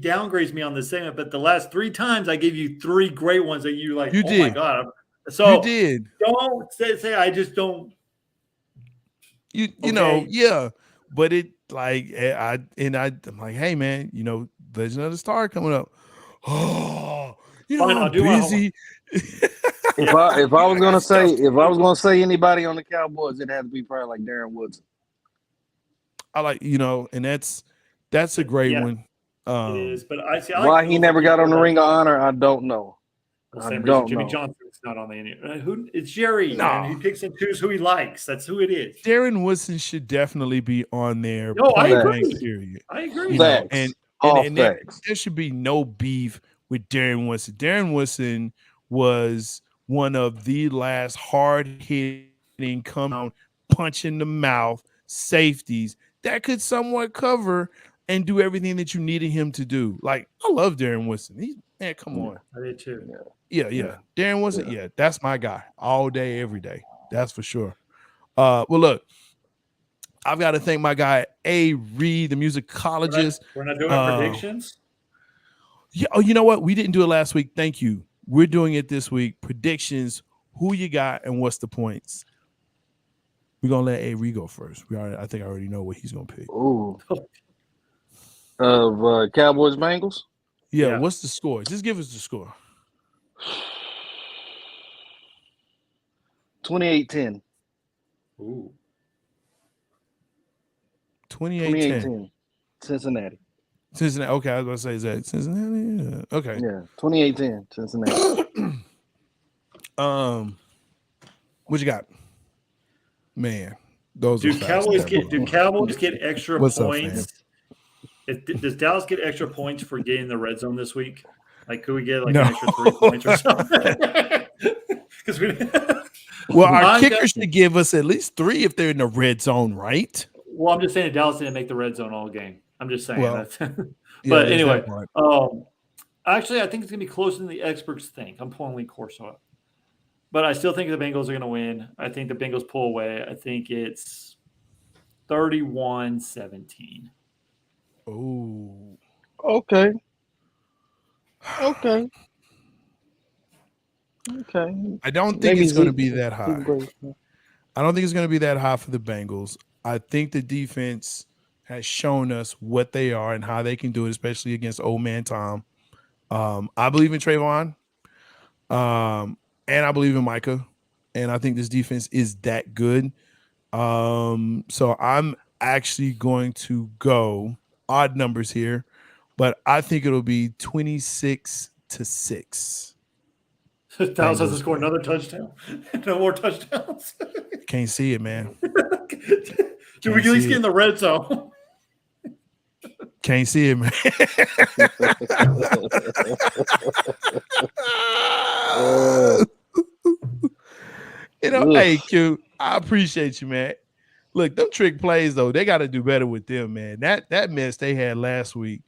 downgrades me on this segment, but the last 3 times I gave you 3 great ones that you like. You did. My God! So you did. Don't say I just don't. You know, yeah, but it like I'm like, hey man, you know, Legend of the Star coming up. Oh, you know, I'm busy. If I was gonna say anybody on the Cowboys, it had to be probably like Darren Woodson. I like, you know, and that's a great one. It is, but I see why he never got on the Ring of Honor, I don't know. Same reason Jimmy Johnson's not on the it's Jerry, man. He picks and chooses who he likes. That's who it is. Darren Woodson should definitely be on there. No, I agree. Period. I agree. You know, and there should be no beef with Darren Woodson. Darren Woodson was one of the last hard-hitting, come on, punch in the mouth safeties that could somewhat cover and do everything that you needed him to do. Like, I love Darren Woodson. Come on. I did too. Yeah. Darren Woodson, that's my guy all day, every day. That's for sure. Well, look, I've got to thank my guy, A. Reed, the musicologist. We're not doing predictions? Yeah. Oh, you know what? We didn't do it last week. Thank you. We're doing it this week. Predictions, who you got, and what's the points? We're going to let A. Reed go first. I think I already know what he's going to pick. Ooh. Of Cowboys Bengals? Yeah, what's the score? Just give us the score. 28-10. Ooh. 28-10. Cincinnati. Okay, I was going to say, is that Cincinnati? Yeah. Okay. Yeah, 28-10, Cincinnati. What you got? Man, those do Cowboys get extra What's points? Up, does Dallas get extra points for getting the red zone this week? Like, could we get an extra 3 points or something? Well, our kickers should give us at least 3 if they're in the red zone, right? Well, I'm just saying Dallas didn't make the red zone all game. I'm just saying that. Yeah, but anyway, actually, I think it's going to be closer than the experts think. I'm pulling Lee Corso up. But I still think the Bengals are going to win. I think the Bengals pull away. I think it's 31-17. Oh. Okay. I don't think it's going to be that high. I don't think it's going to be that high for the Bengals. I think the defense has shown us what they are and how they can do it, especially against old man Tom. I believe in Trayvon. And I believe in Micah. And I think this defense is that good. So I'm actually going to go odd numbers here, but I think it'll be 26-6. Dallas has to score another touchdown. No more touchdowns. Can't see it, man. Do we at least get in the red zone? Can't see it, man. You know, hey, Q, I appreciate you, man. Look, them trick plays, though, they got to do better with them, man. That mess they had last week.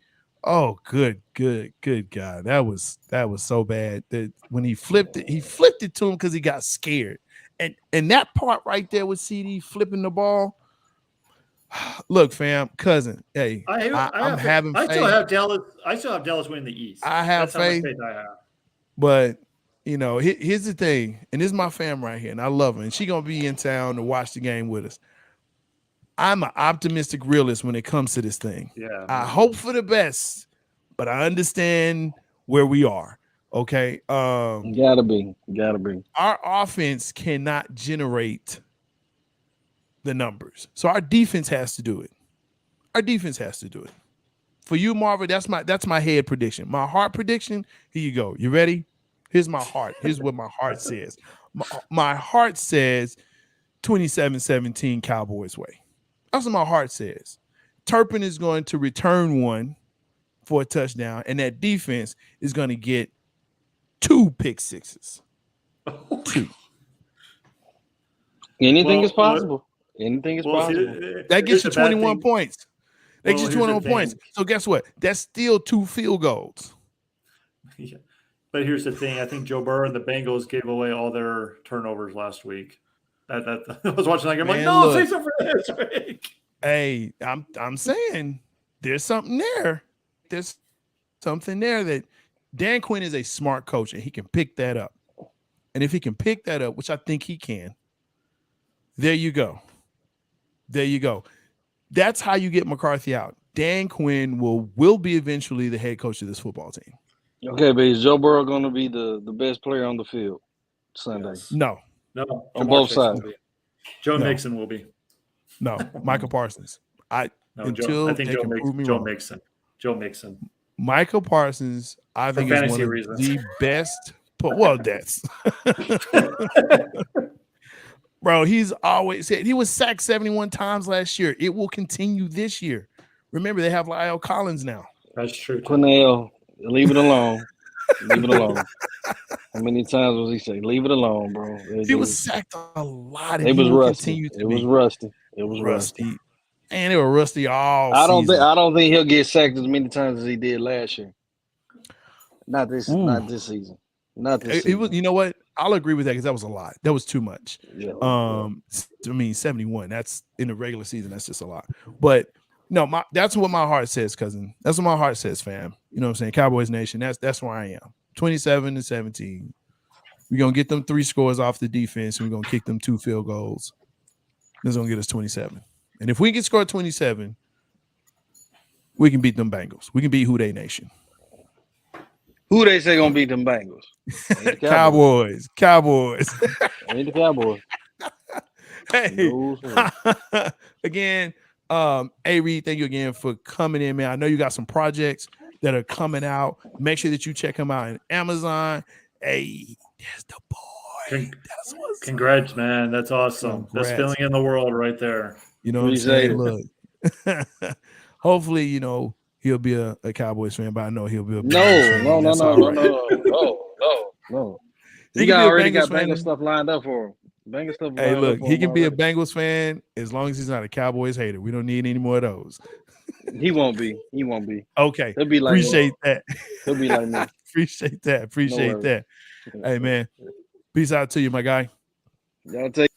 Oh, good God. That was so bad that when he flipped it to him because he got scared. And that part right there with CD flipping the ball. Look, fam, cousin. Hey, I'm having faith. I still have Dallas winning the East. I have faith. How much faith I have. But you know, here's the thing, and this is my fam right here, and I love her, and she gonna be in town to watch the game with us. I'm an optimistic realist when it comes to this thing. Yeah, I hope for the best, but I understand where we are. Okay, gotta be. Our offense cannot generate the numbers. So our defense has to do it. Our defense has to do it. For you, Marva, that's my head prediction. My heart prediction, here you go. You ready? Here's my heart. Here's what my heart says. My heart says 27-17 Cowboys way. That's what my heart says. Turpin is going to return one for a touchdown, and that defense is going to get 2 pick sixes. 2. Anything is possible. Anything is possible. That gets you 21 points. That gets you 21 points. So guess what? That's still 2 field goals. Yeah. But here's the thing. I think Joe Burrow and the Bengals gave away all their turnovers last week. I was watching that game. I'm like, no, look, say something for this week. Hey, I'm saying there's something there. There's something there that Dan Quinn is a smart coach, and he can pick that up. And if he can pick that up, which I think he can, there you go. There you go. That's how you get McCarthy out. Dan Quinn will be eventually the head coach of this football team. Okay, but is Joe Burrow going to be the best player on the field Sunday? Yes. No. On both sides. Joe Mixon will be. No, Michael Parsons. I think Joe Mixon. Joe Mixon. Michael Parsons, I think, is one of the best. Well, that's bro. He's always said he was sacked 71 times last year. It will continue this year. Remember, they have Lyle Collins now. That's true. Cornell, leave it alone. Leave it alone. How many times was he say, leave it alone, bro? He was sacked a lot. It was rusty. It was rusty. It was rusty. And they were rusty all season. I don't think he'll get sacked as many times as he did last year. Not this season. Not this season. It was, you know what? I'll agree with that because that was a lot. That was too much. Yeah. I mean, 71. That's in the regular season. That's just a lot. But no, that's what my heart says, cousin. That's what my heart says, fam. You know what I'm saying? Cowboys Nation. That's where I am. 27-17. We're gonna get them 3 scores off the defense, and we're gonna kick them 2 field goals. That's gonna get us 27. And if we can score 27, we can beat them Bengals. We can beat Who They Nation. Who they say gonna beat them Bengals? Cowboys. Ain't the Cowboys. Hey, again, A-Reed, thank you again for coming in, man. I know you got some projects that are coming out. Make sure that you check them out on Amazon. Hey, there's the boy. Congrats, man. That's awesome. Best feeling in the world right there. You know what I'm saying? Look, hopefully, he'll be a Cowboys fan, but I know he'll be a Bengals fan. No. He already got Bengals stuff lined up for him. Bengals stuff. Hey, look, he can be a Bengals fan as long as he's not a Cowboys hater. We don't need any more of those. He won't be. Okay. He'll be like Appreciate that. He'll be like me. Appreciate that. Hey, man. Peace out to you, my guy. Y'all take.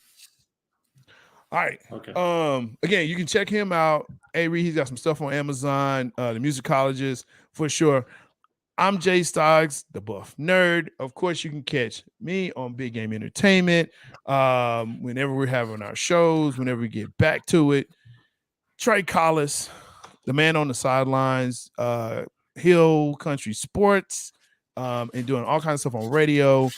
All right. Okay. Again, you can check him out. A-Reed, he's got some stuff on Amazon, the musicologist for sure. I'm J-Stogs, the Buff Nerd. Of course, you can catch me on Big Game Entertainment whenever we're having our shows, whenever we get back to it. Trey Collis, the man on the sidelines, Hill Country Sports, and doing all kinds of stuff on radio,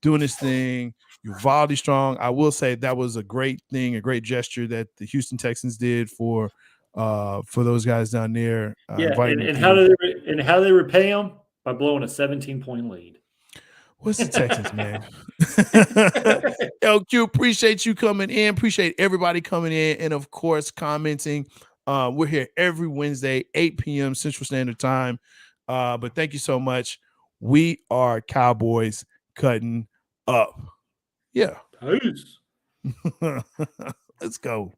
doing this thing. Uvalde Strong. I will say that was a great thing, a great gesture that the Houston Texans did for those guys down there. And how do they repay them? By blowing a 17-point lead. What's the Texans, man? LQ, appreciate you coming in. Appreciate everybody coming in, and of course commenting. We're here every Wednesday, 8 p.m. Central Standard Time. But thank you so much. We are Cowboys cutting up. Yeah. Peace. Let's go.